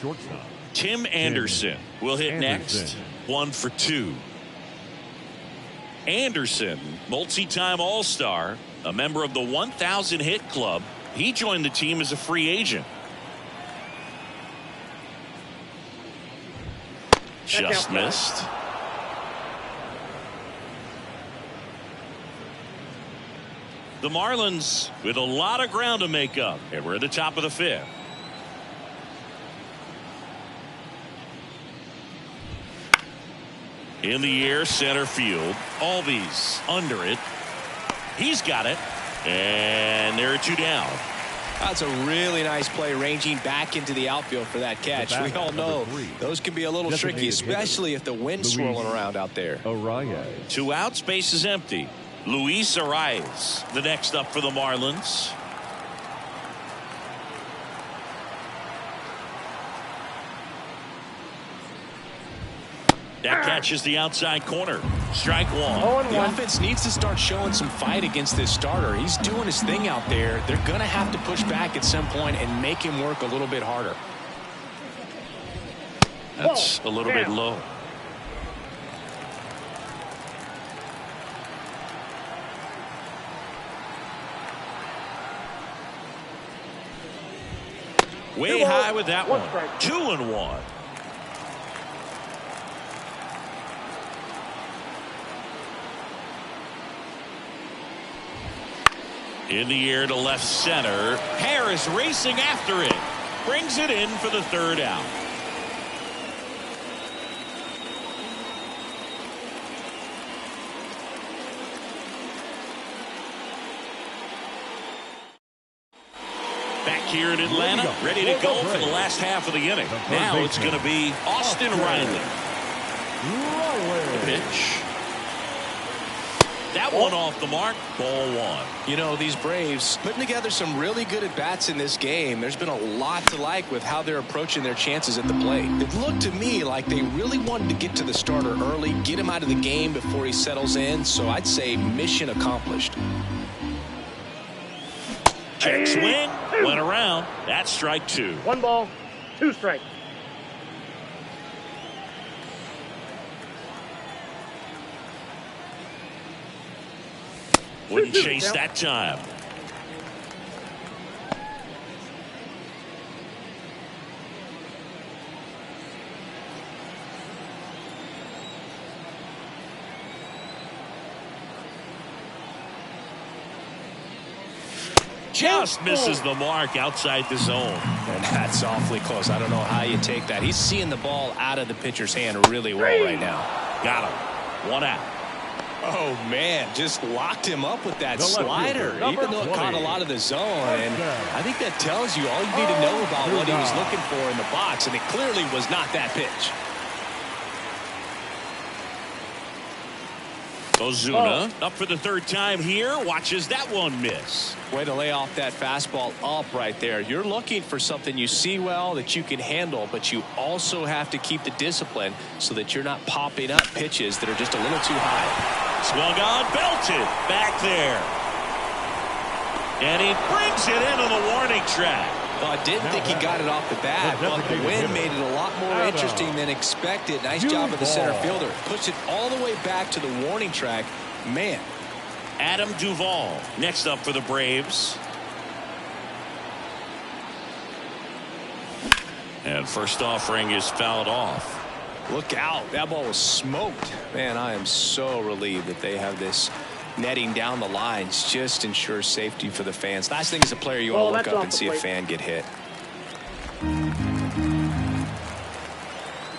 shortstop. Tim Anderson will hit next. 1 for 2. Anderson, multi-time All-Star, a member of the 1,000 hit club. He joined the team as a free agent. Just missed. The Marlins with a lot of ground to make up, and we're at the top of the 5th. In the air, center field. Albies under it. He's got it. And there are 2 down. That's a really nice play, ranging back into the outfield for that catch. We all know those can be a little tricky, especially if the wind's swirling around out there. 2 outs, base is empty. Luis Arias, the next up for the Marlins. That catches the outside corner. Strike 1. The offense needs to start showing some fight against this starter. He's doing his thing out there. They're going to have to push back at some point and make him work a little bit harder. That's a little bit low. Way high with that one. 2-1. In the air to left center. Harris racing after it. Brings it in for the 3rd out. Back here in Atlanta, ready to go for the last half of the inning. Now it's going to be Austin Riley. The pitch. That one off the mark. Ball one. You know, these Braves putting together some really good at-bats in this game. There's been a lot to like with how they're approaching their chances at the plate. It looked to me like they really wanted to get to the starter early, get him out of the game before he settles in. So I'd say mission accomplished. Check swing. Went around. That's strike two. 1 ball, 2 strikes. Wouldn't chase that time. Just misses the mark outside the zone. And that's awfully close. I don't know how you take that. He's seeing the ball out of the pitcher's hand really well right now. Got him. One out. Oh, man, just locked him up with that slider, even though it caught a lot of the zone. And I think that tells you all you need to know about what he was looking for in the box, and it clearly was not that pitch. Ozuna up for the third time here. Watches that one miss. Way to lay off that fastball up right there. You're looking for something you see well that you can handle, but you also have to keep the discipline so that you're not popping up pitches that are just a little too high. Swung on, belted back there. And he brings it into the warning track. Well, I didn't think he got it off the bat, but the wind made it a lot more interesting than expected. Nice job of the center fielder. Pushed it all the way back to the warning track. Man. Adam Duvall next up for the Braves. And first offering is fouled off. Look out. That ball was smoked. Man, I am so relieved that they have this netting down the lines. Just ensures safety for the fans. Last thing as a player, you want to look up and see a fan get hit.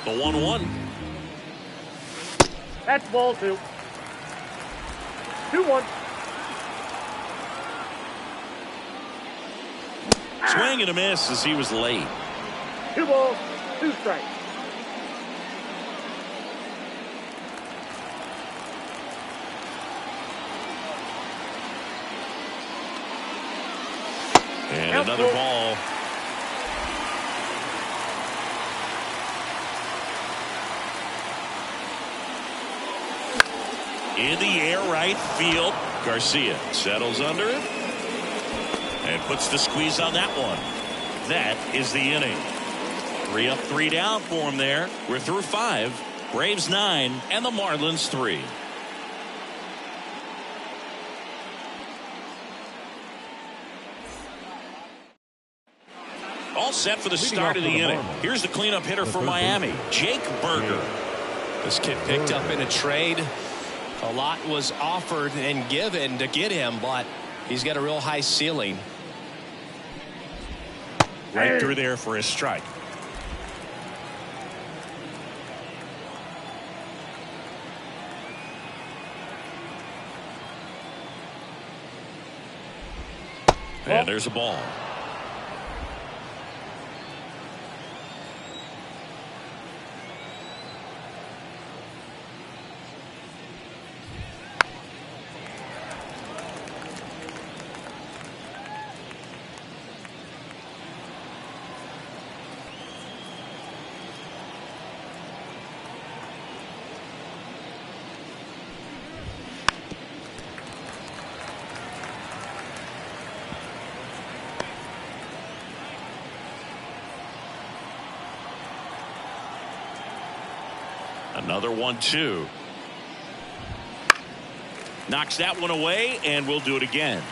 The 1-1. That's ball 2. 2-1. Swing and a miss as he was late. 2 balls, 2 strikes. And another ball. In the air, right field. Garcia settles under it and puts the squeeze on that one. That is the inning. 3 up, 3 down for him there. We're through 5. Braves 9 and the Marlins 3. All set for the start of the inning. Here's the cleanup hitter for Miami, Jake Berger. This kid picked up in a trade. A lot was offered and given to get him, but he's got a real high ceiling. Right through there for a strike. And there's a ball. Another 1-2. Knocks that one away, and we'll do it again.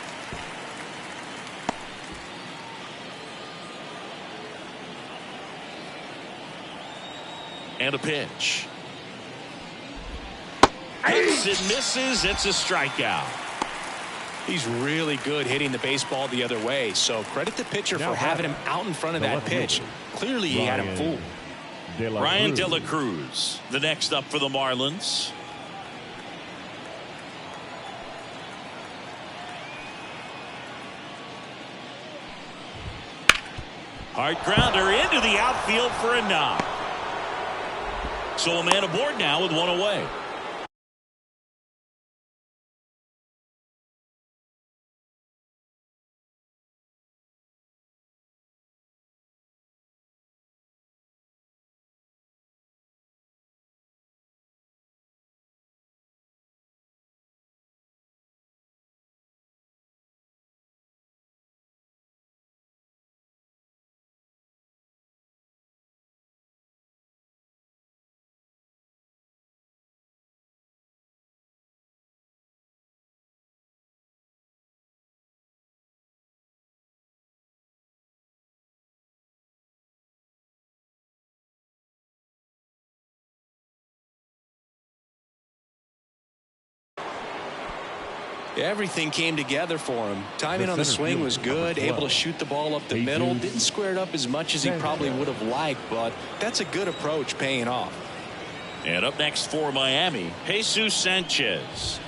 And a pitch. Hits and misses. It's a strikeout. He's really good hitting the baseball the other way. So credit the pitcher for having him out in front of that pitch. Clearly he had him fooled. Ryan De La Cruz, the next up for the Marlins. Hard grounder into the outfield for a knock. So a man aboard now with one away. Everything came together for him. Timing on the swing was good, able to shoot the ball up the middle. Didn't square it up as much as he probably would have liked, but that's a good approach paying off. And up next for Miami, Jesus Sanchez.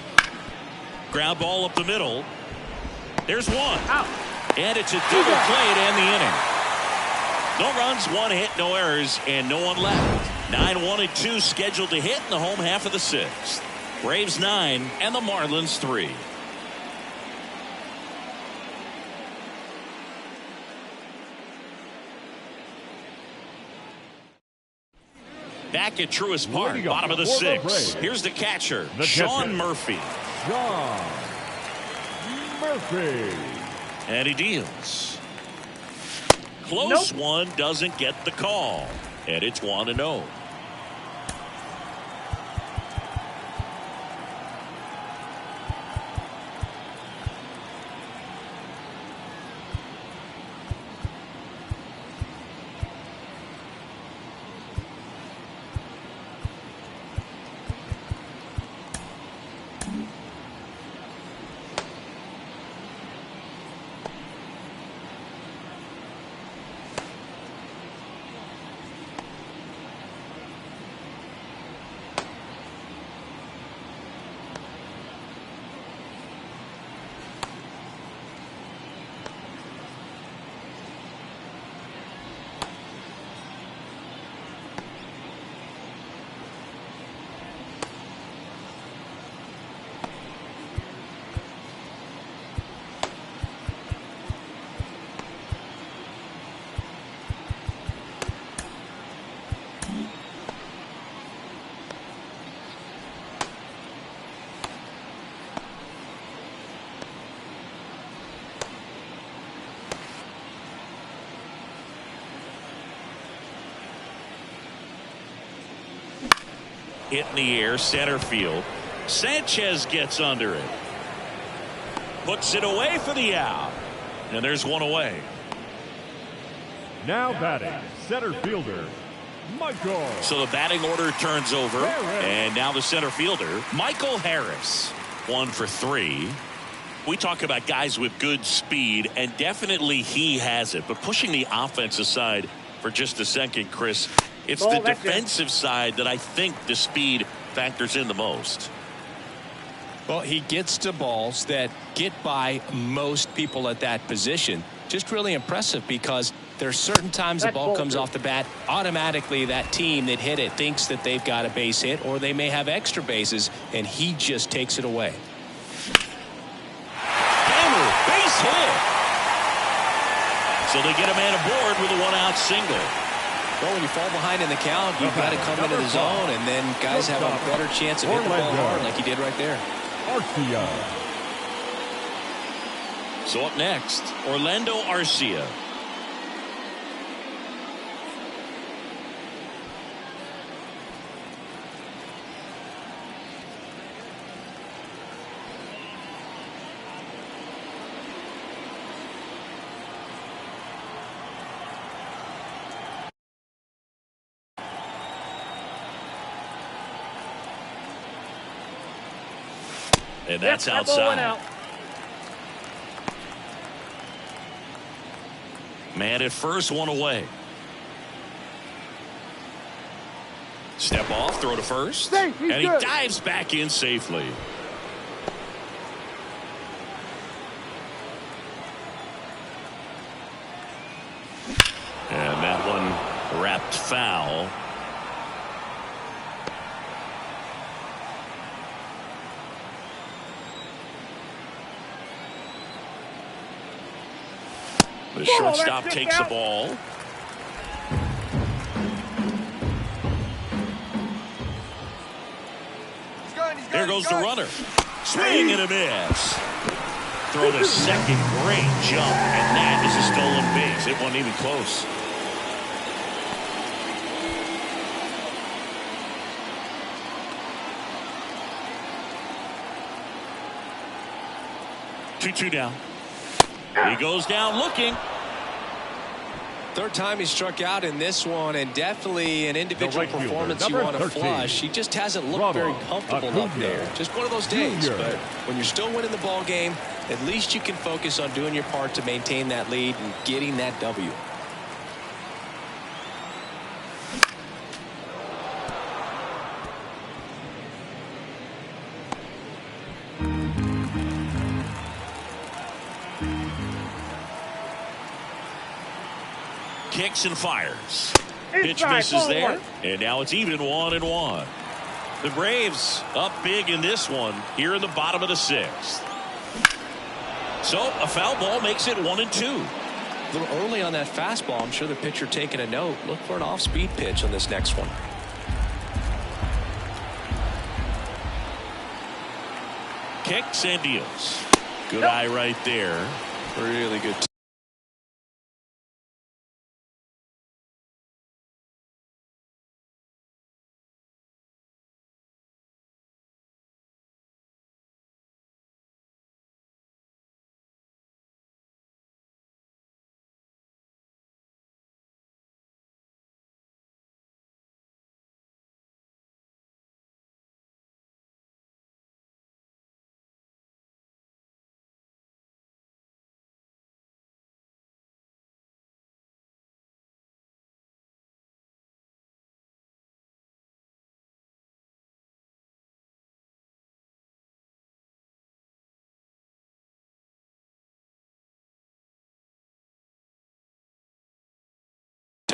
Ground ball up the middle. There's one. Out. And it's a double play to end the inning. No runs, 1 hit, no errors, and no one left. 9-1-2 scheduled to hit in the home half of the 6th. Braves 9 and the Marlins 3. Back at Truist Park, bottom of the 6th. Here's the catcher, Sean Murphy. Sean Murphy. And he deals. Close one, doesn't get the call. And it's 1-0. Hit in the air, center field. Sanchez gets under it. Puts it away for the out. And there's one away. Now batting, center fielder, Michael. So the batting order turns over. And now the center fielder, Michael Harris. 1 for 3. We talk about guys with good speed, and definitely he has it. But pushing the offense aside for just a second, Chris, it's the defensive side that I think the speed factors in the most. Well, he gets to balls that get by most people at that position. Just really impressive because there are certain times the ball comes off the bat, automatically that team that hit it thinks that they've got a base hit or they may have extra bases, and he just takes it away. Hammer, base hit. So they get a man aboard with a 1-out single. Well, when you fall behind in the count, you've got to come into the zone, and then guys have a better chance of hitting the ball hard like he did right there. Arcia. So up next, Orlando Arcia. And that's outside. Man at first, one away. Step off, throw to first. And he dives back in safely. And that one wrapped foul. The shortstop takes the ball. There goes the runner. Swing and a miss. Throw to second. Great jump. And that is a stolen base. It wasn't even close. Two down. He goes down looking. Third time he struck out in this one, and definitely an individual right fielder, performance you number want to 13. flush. He just hasn't looked very comfortable up there. Just one of those days. Junior. But when you're still winning the ball game, at least you can focus on doing your part to maintain that lead and getting that W. Kicks and fires. Pitch Inside, misses ball there. one. And now it's even 1-1. The Braves up big in this one here in the bottom of the 6th. So a foul ball makes it 1-2. A little early on that fastball. I'm sure the pitcher taking a note. Look for an off-speed pitch on this next one. Kicks and deals. Good eye right there. Really good.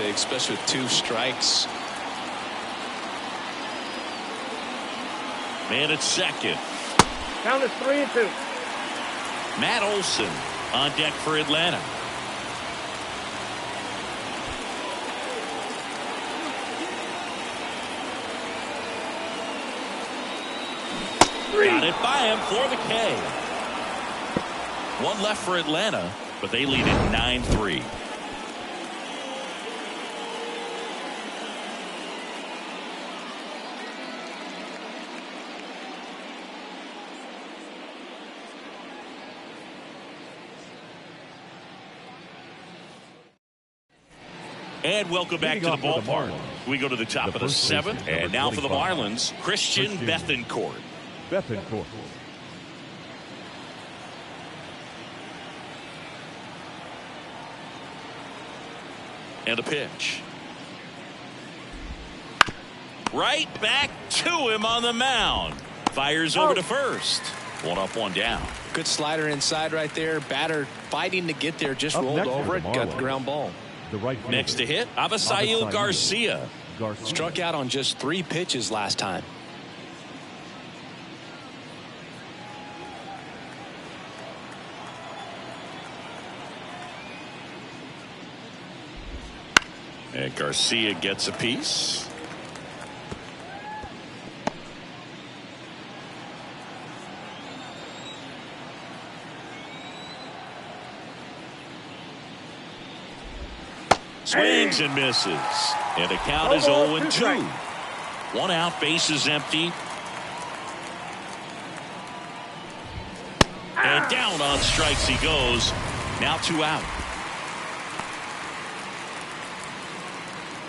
Especially with 2 strikes. Man at second. Count is 3-2. Matt Olson on deck for Atlanta. Got it by him for the K. One left for Atlanta, but they lead it 9-3. And welcome back to the ballpark. We go to the top of the 7th, and now for the Marlins, Christian Bethancourt. Bethancourt. And a pitch. Right back to him on the mound. Fires over to first. 1 up, 1 down. Good slider inside right there. Batter fighting to get there. Just rolled over it. Got the ground ball. The right fielder. Next to hit, Avisail Garcia. Struck out on just 3 pitches last time. And Garcia gets a piece. Swings and misses. And the count is 0-2. 1 out, bases empty. And down on strikes he goes. Now 2 out.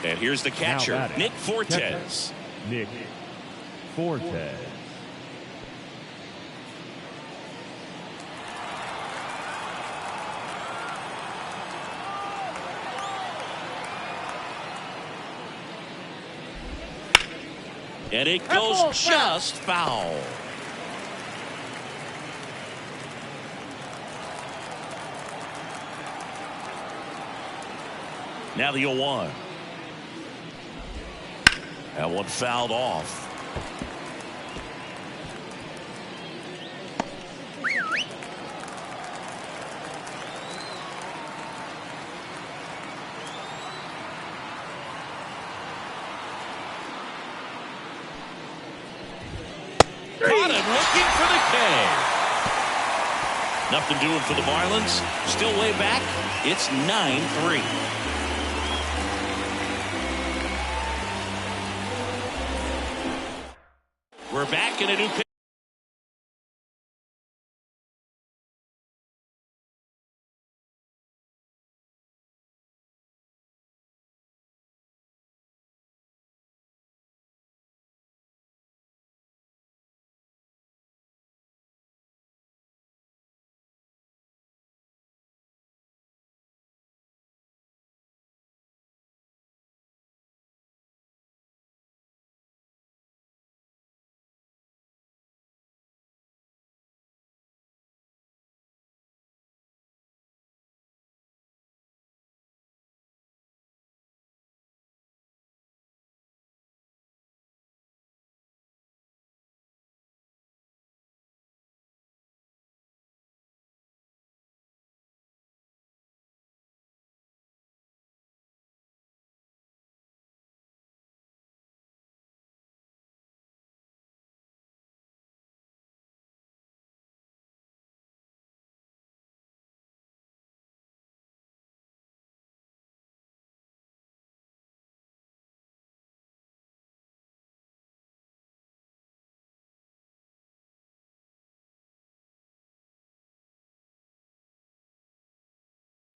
And here's the catcher, Nick Fortes. Nick Fortes. And it goes just foul. Now the 0-1. That one fouled off. Caught him looking for the K. Nothing doing for the Marlins. Still way back. It's 9-3. We're back in a new pitch.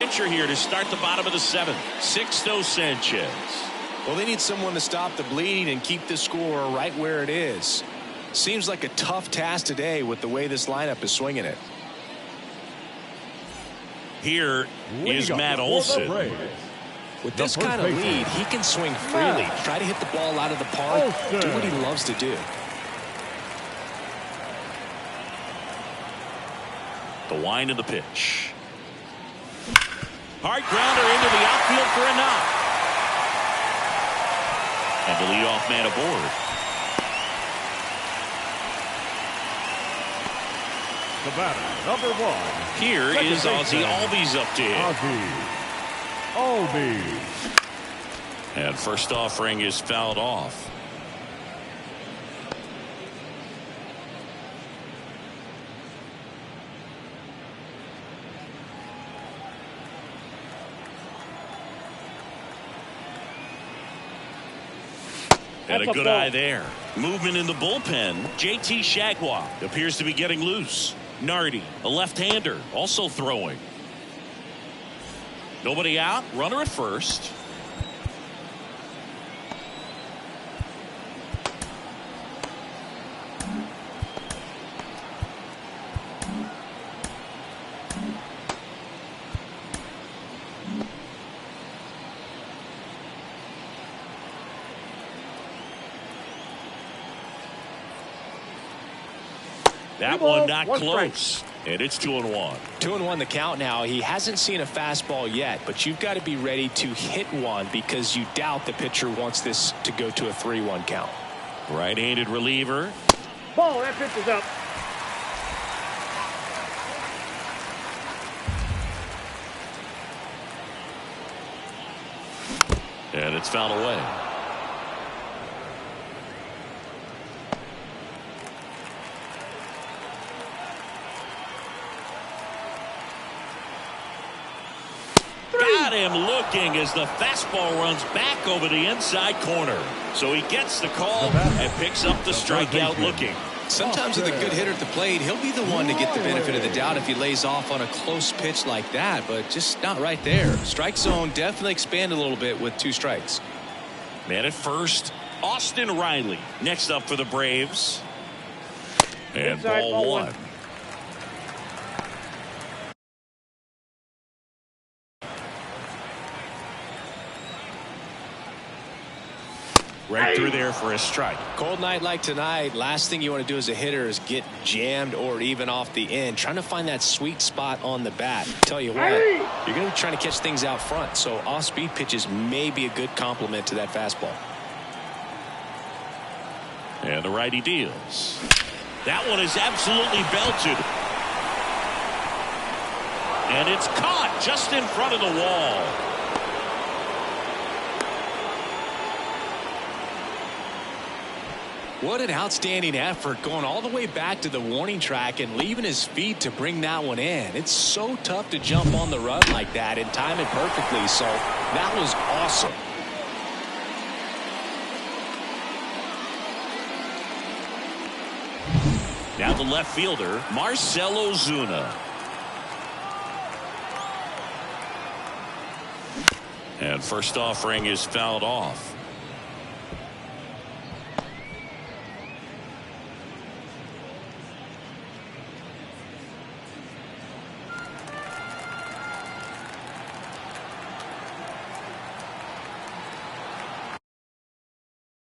pitcher here to start the bottom of the 7th. Sixto Sanchez. Well, they need someone to stop the bleeding and keep the score right where it is. Seems like a tough task today with the way this lineup is swinging it. Here is Matt Olson. With this kind of lead, he can swing freely, try to hit the ball out of the park, do what he loves to do. The wind of the pitch. Hard grounder into the outfield for a knock. And the leadoff man aboard. The batter, number 1. Here is Ozzie Albies up to him. Albies. And first offering is fouled off. And a good eye there. Movement in the bullpen. JT Shagwah appears to be getting loose. Nardi, a left-hander, also throwing. Nobody out. Runner at first. That one not close. And it's 2-1. 2-1 the count now. He hasn't seen a fastball yet, but you've got to be ready to hit one because you doubt the pitcher wants this to go to a 3-1 count. Right-handed reliever. Ball, that pitch is up. And it's fouled away. Got him looking as the fastball runs back over the inside corner. So he gets the call and picks up the strikeout looking. Sometimes with a good hitter at the plate, he'll be the one to get the benefit of the doubt if he lays off on a close pitch like that, but just not right there. Strike zone definitely expanded a little bit with 2 strikes. Man at first, Austin Riley next up for the Braves. And ball 1. Right through there for a strike. Cold night like tonight, last thing you want to do as a hitter is get jammed or even off the end. Trying to find that sweet spot on the bat. Tell you what, you're going to be trying to catch things out front, so off-speed pitches may be a good complement to that fastball. And the righty deals. That one is absolutely belted. And it's caught just in front of the wall. What an outstanding effort going all the way back to the warning track and leaving his feet to bring that one in. It's so tough to jump on the run like that and time it perfectly. So that was awesome. Now the left fielder, Marcell Ozuna. And first offering is fouled off.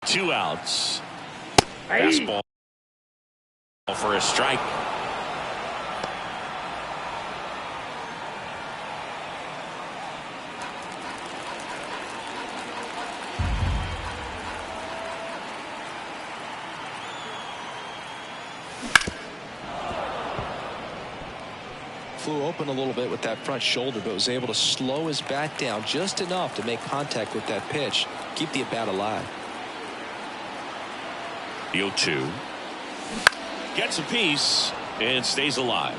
Two outs. Fastball for a strike. Flew open a little bit with that front shoulder, but was able to slow his bat down just enough to make contact with that pitch, keep the at-bat alive. The 0-2. Gets a piece and stays alive.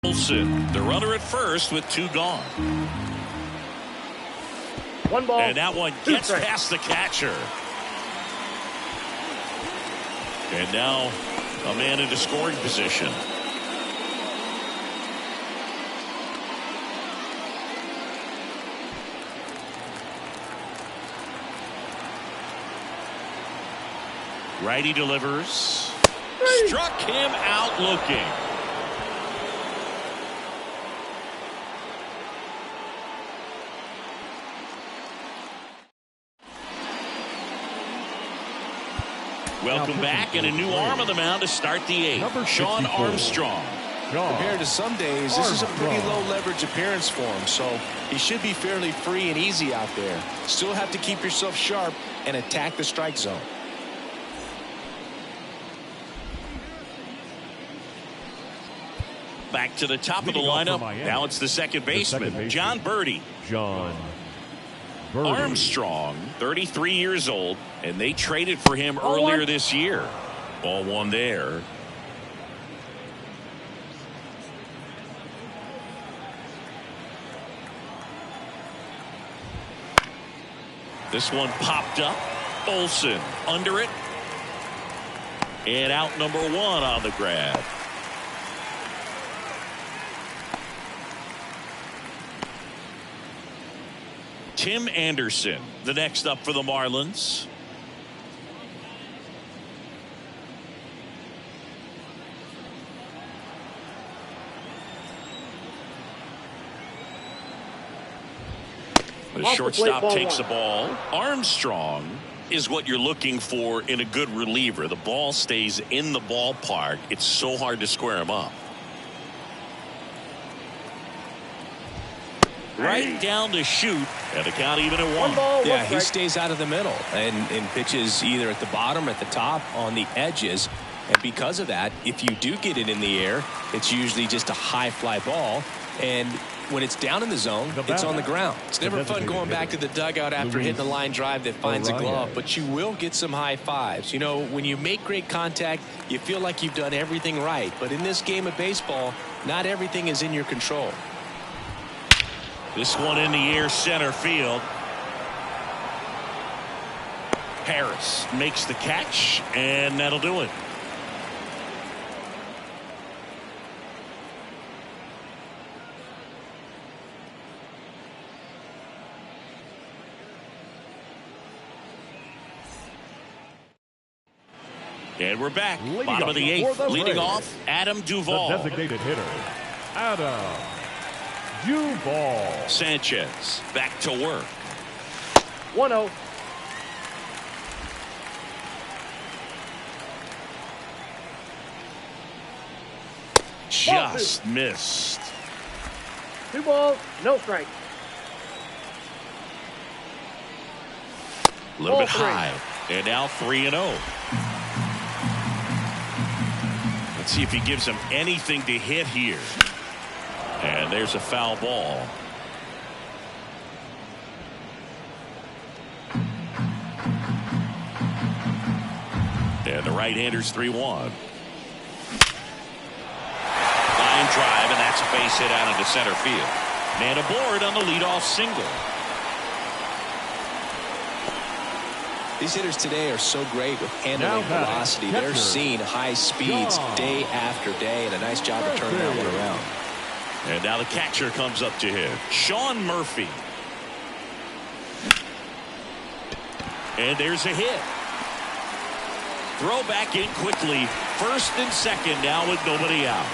Olsen, the runner at first with 2 gone. 1 ball. And that one gets past the catcher. And now A man into scoring position. Righty delivers. Struck him out looking. Welcome back, and a new arm on the mound to start the eighth. Sean Armstrong. Compared to some days, this is a pretty low leverage appearance for him, so he should be fairly free and easy out there. Still have to keep yourself sharp and attack the strike zone. Back to the top of the lineup. Now it's the second baseman, John Birdie. John Birdie. Armstrong, 33 years old, and they traded for him earlier this year. Ball one there. This one popped up. Olsen under it. And out number one on the grab. Tim Anderson, the next up for the Marlins. The shortstop takes the ball. Armstrong is what you're looking for in a good reliever. The ball stays in the ballpark. It's so hard to square him up. Right down to shoot, and the count even at one. Yeah, he stays out of the middle and pitches either at the bottom or at the top on the edges. And because of that, if you do get it in the air, it's usually just a high fly ball. And when it's down in the zone, it's on the ground. It's never fun going back to the dugout after hitting a line drive that finds a glove, but you will get some high fives. You know, when you make great contact, you feel like you've done everything right. But in this game of baseball, not everything is in your control. This one in the air, center field. Harris makes the catch, and that'll do it. And we're back. Bottom of the eighth. Leading off, Adam Duvall. The designated hitter, Adam Duvall. Sanchez back to work. 1-0. Just missed. 2 balls, no strike. A little bit high. And now 3-0. Let's see if he gives him anything to hit here. And there's a foul ball. And the right-hander's 3-1. Line drive, and that's a base hit out into center field. Man aboard on the leadoff single. These hitters today are so great with handling velocity. They're seeing high speeds day after day, and a nice job of turning that one around. And now the catcher comes up to him, Sean Murphy. And there's a hit. Throw back in quickly. First and second now with nobody out.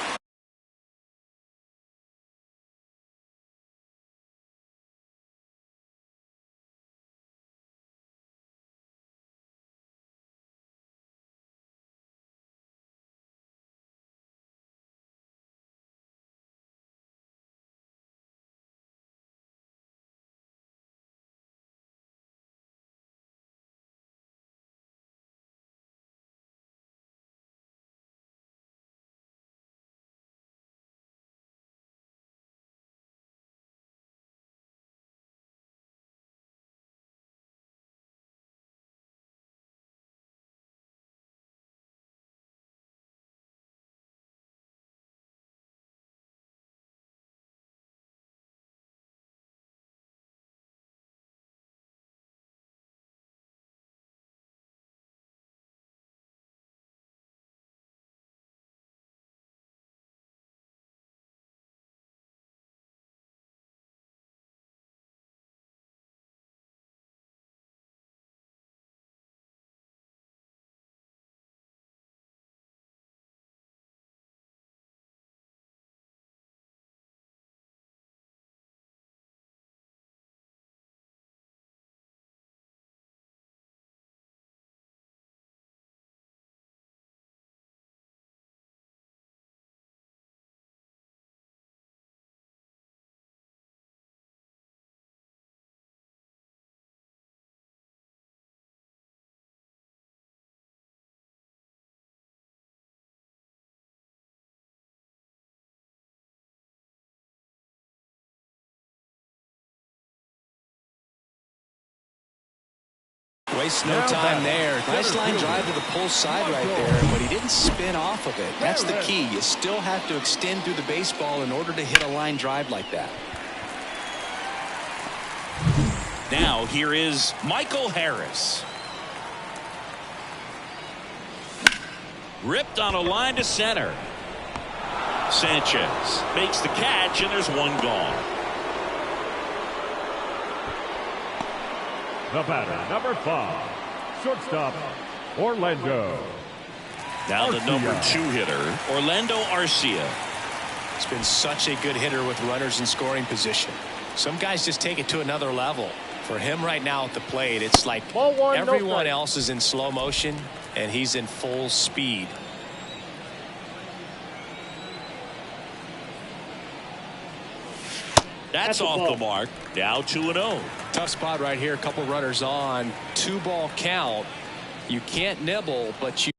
Wastes no time there. Nice line drive to the pull side right there, but he didn't spin off of it. That's the key. You still have to extend through the baseball in order to hit a line drive like that. Now here is Michael Harris. Ripped on a line to center. Sanchez makes the catch, and there's one gone. The batter, number 5, shortstop, Orlando. Now the number 2 hitter, Orlando Arcia. He's been such a good hitter with runners in scoring position. Some guys just take it to another level. For him right now at the plate, it's like Ball one, no everyone strike. else is in slow motion, and he's in full speed. That's a off ball. the mark. Now 2-0. Tough spot right here. A couple runners on. 2-ball count. You can't nibble, but you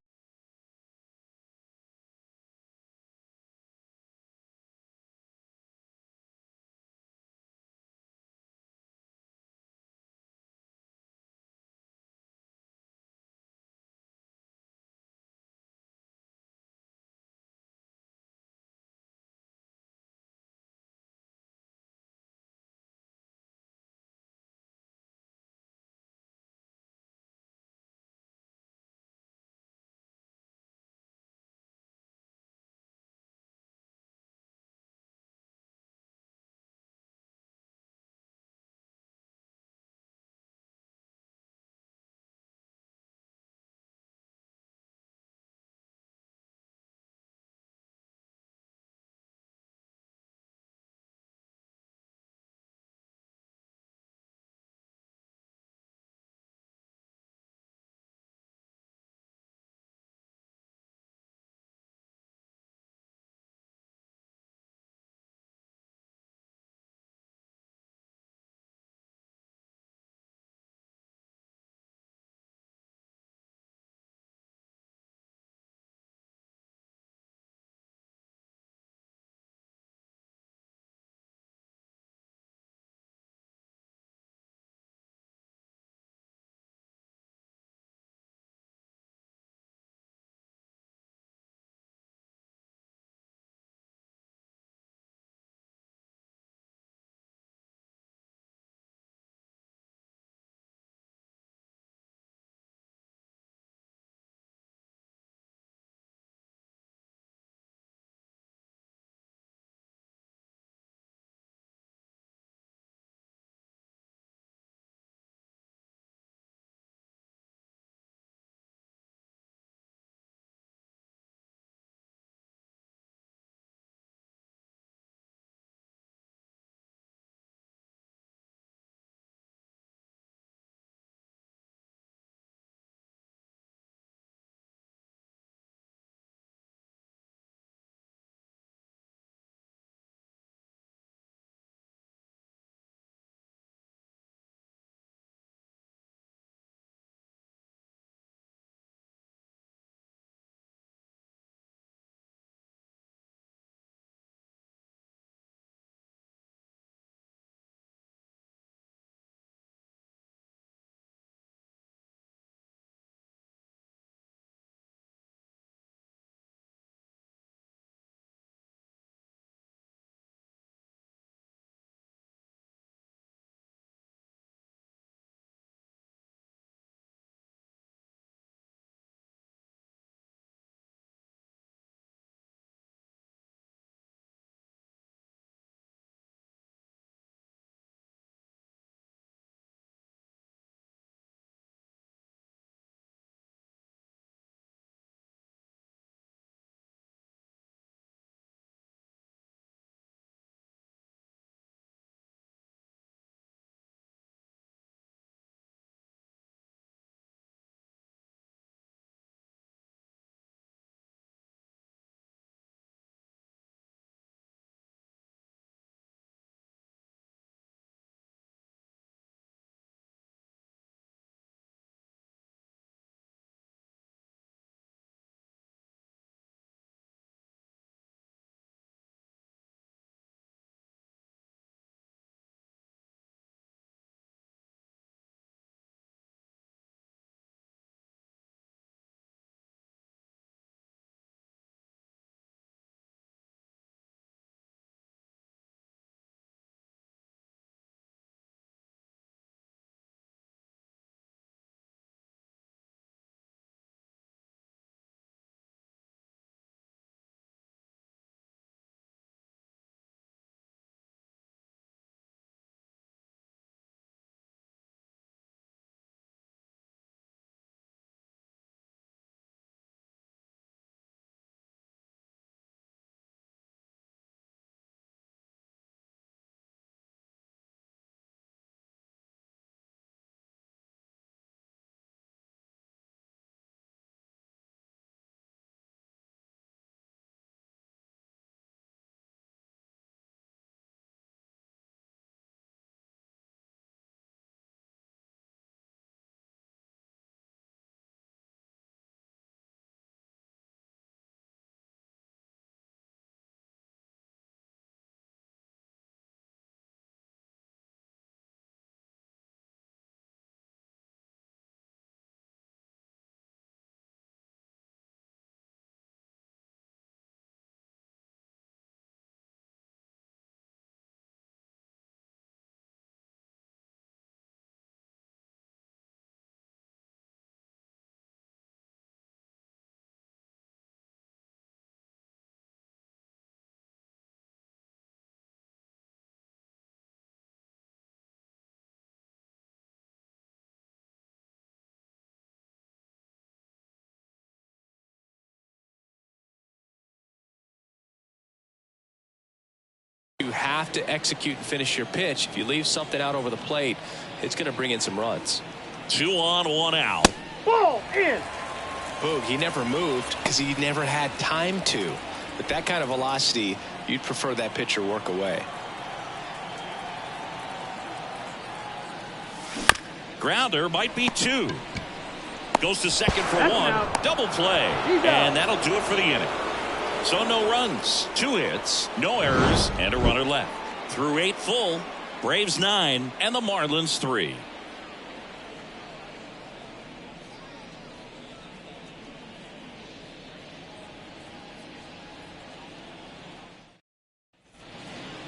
You have to execute and finish your pitch. If you leave something out over the plate, it's going to bring in some runs. 2 on, 1 out. Ball in. Boog, he never moved because he never had time to. With that kind of velocity, you'd prefer that pitcher work away. Grounder might be 2. Goes to second for That's 1. out. Double play. He's out. And that'll do it for the inning. So no runs, 2 hits, no errors, and a runner left. Through 8 full, Braves 9 and the Marlins 3.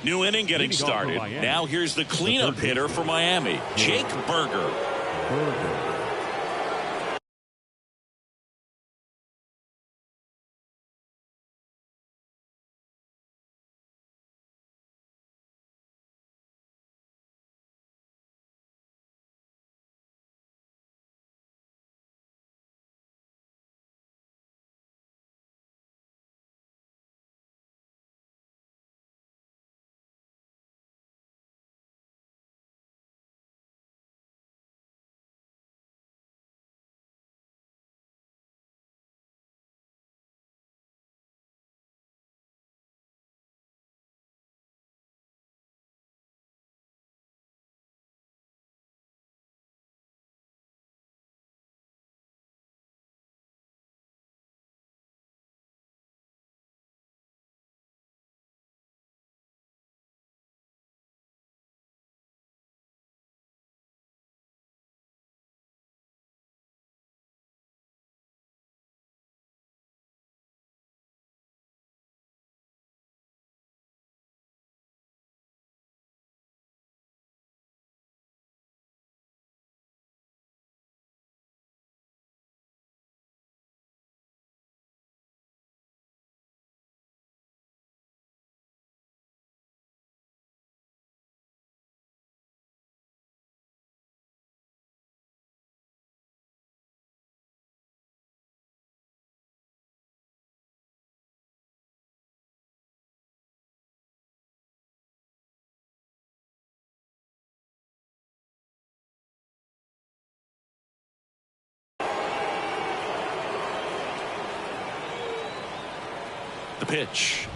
New inning getting started. Now here's the cleanup hitter for Miami, Jake Burger. The pitch.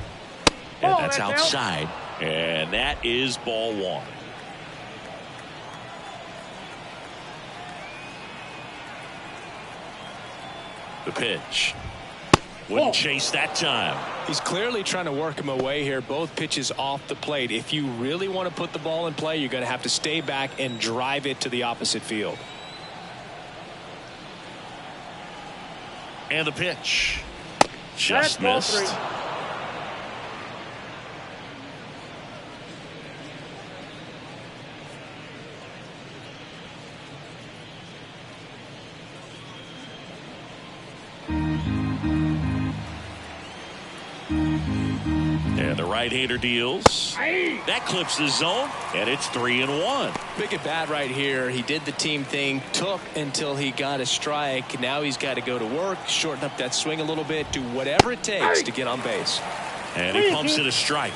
And Ball, that's that's outside. And that is ball 1. The pitch. Wouldn't chase that time. He's clearly trying to work him away here. Both pitches off the plate. If you really want to put the ball in play, you're going to have to stay back and drive it to the opposite field. And the pitch. That's Just ball missed. 3. And the right-hander deals. That clips the zone, and it's 3-1. Big at bat right here. He did the team thing, took until he got a strike. Now he's got to go to work, shorten up that swing a little bit, do whatever it takes to get on base. And he pumps it a strike.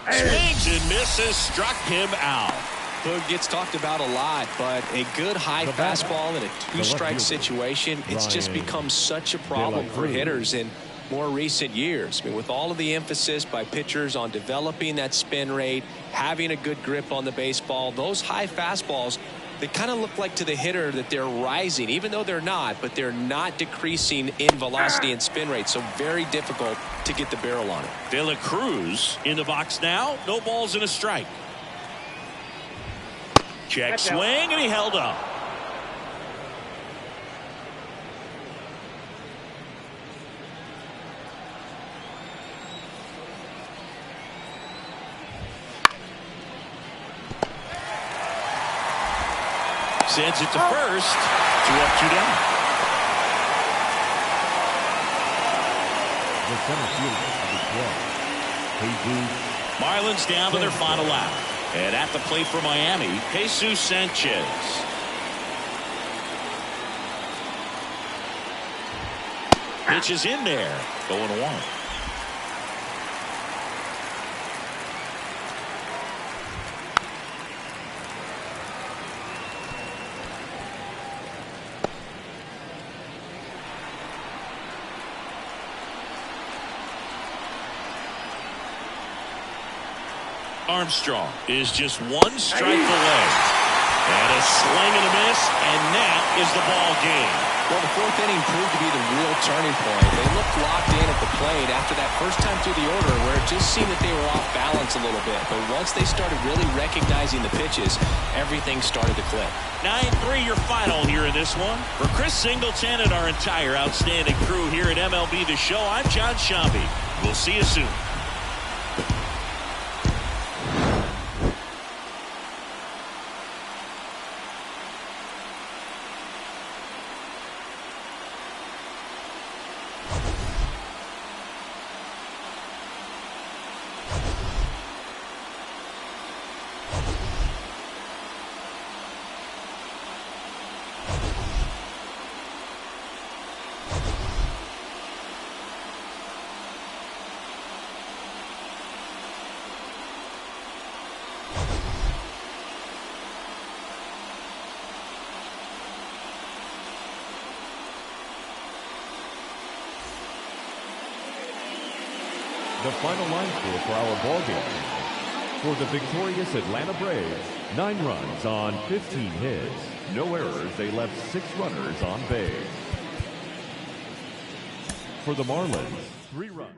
Swings and misses, struck him out. Boog gets talked about a lot, but a good high fastball in a 2-strike situation, it's just become such a problem for hitters in more recent years. I mean, with all of the emphasis by pitchers on developing that spin rate, having a good grip on the baseball, those high fastballs, they kind of look like to the hitter that they're rising, even though they're not, but they're not decreasing in velocity and spin rate, so very difficult to get the barrel on it. De La Cruz in the box now. No balls and a strike. Check swing, and he held up. Sends it to first. 2 up, 2 down. The center fielder, number 12, Jesus. Marlins down to their final out. And at the plate for Miami, Jesus Sanchez. Pitch is in there. 0-1. Armstrong is just one strike away. And a swing and a miss, and that is the ball game. Well, the fourth inning proved to be the real turning point. They looked locked in at the plate after that first time through the order where it just seemed that they were off balance a little bit. But once they started really recognizing the pitches, everything started to click. 9-3 your final here in this one. For Chris Singleton and our entire outstanding crew here at MLB The Show, I'm John Shambi. We'll see you soon. The final line score for our ball game. For the victorious Atlanta Braves, 9 runs on 15 hits. No errors, they left 6 runners on base. For the Marlins, 3 runs.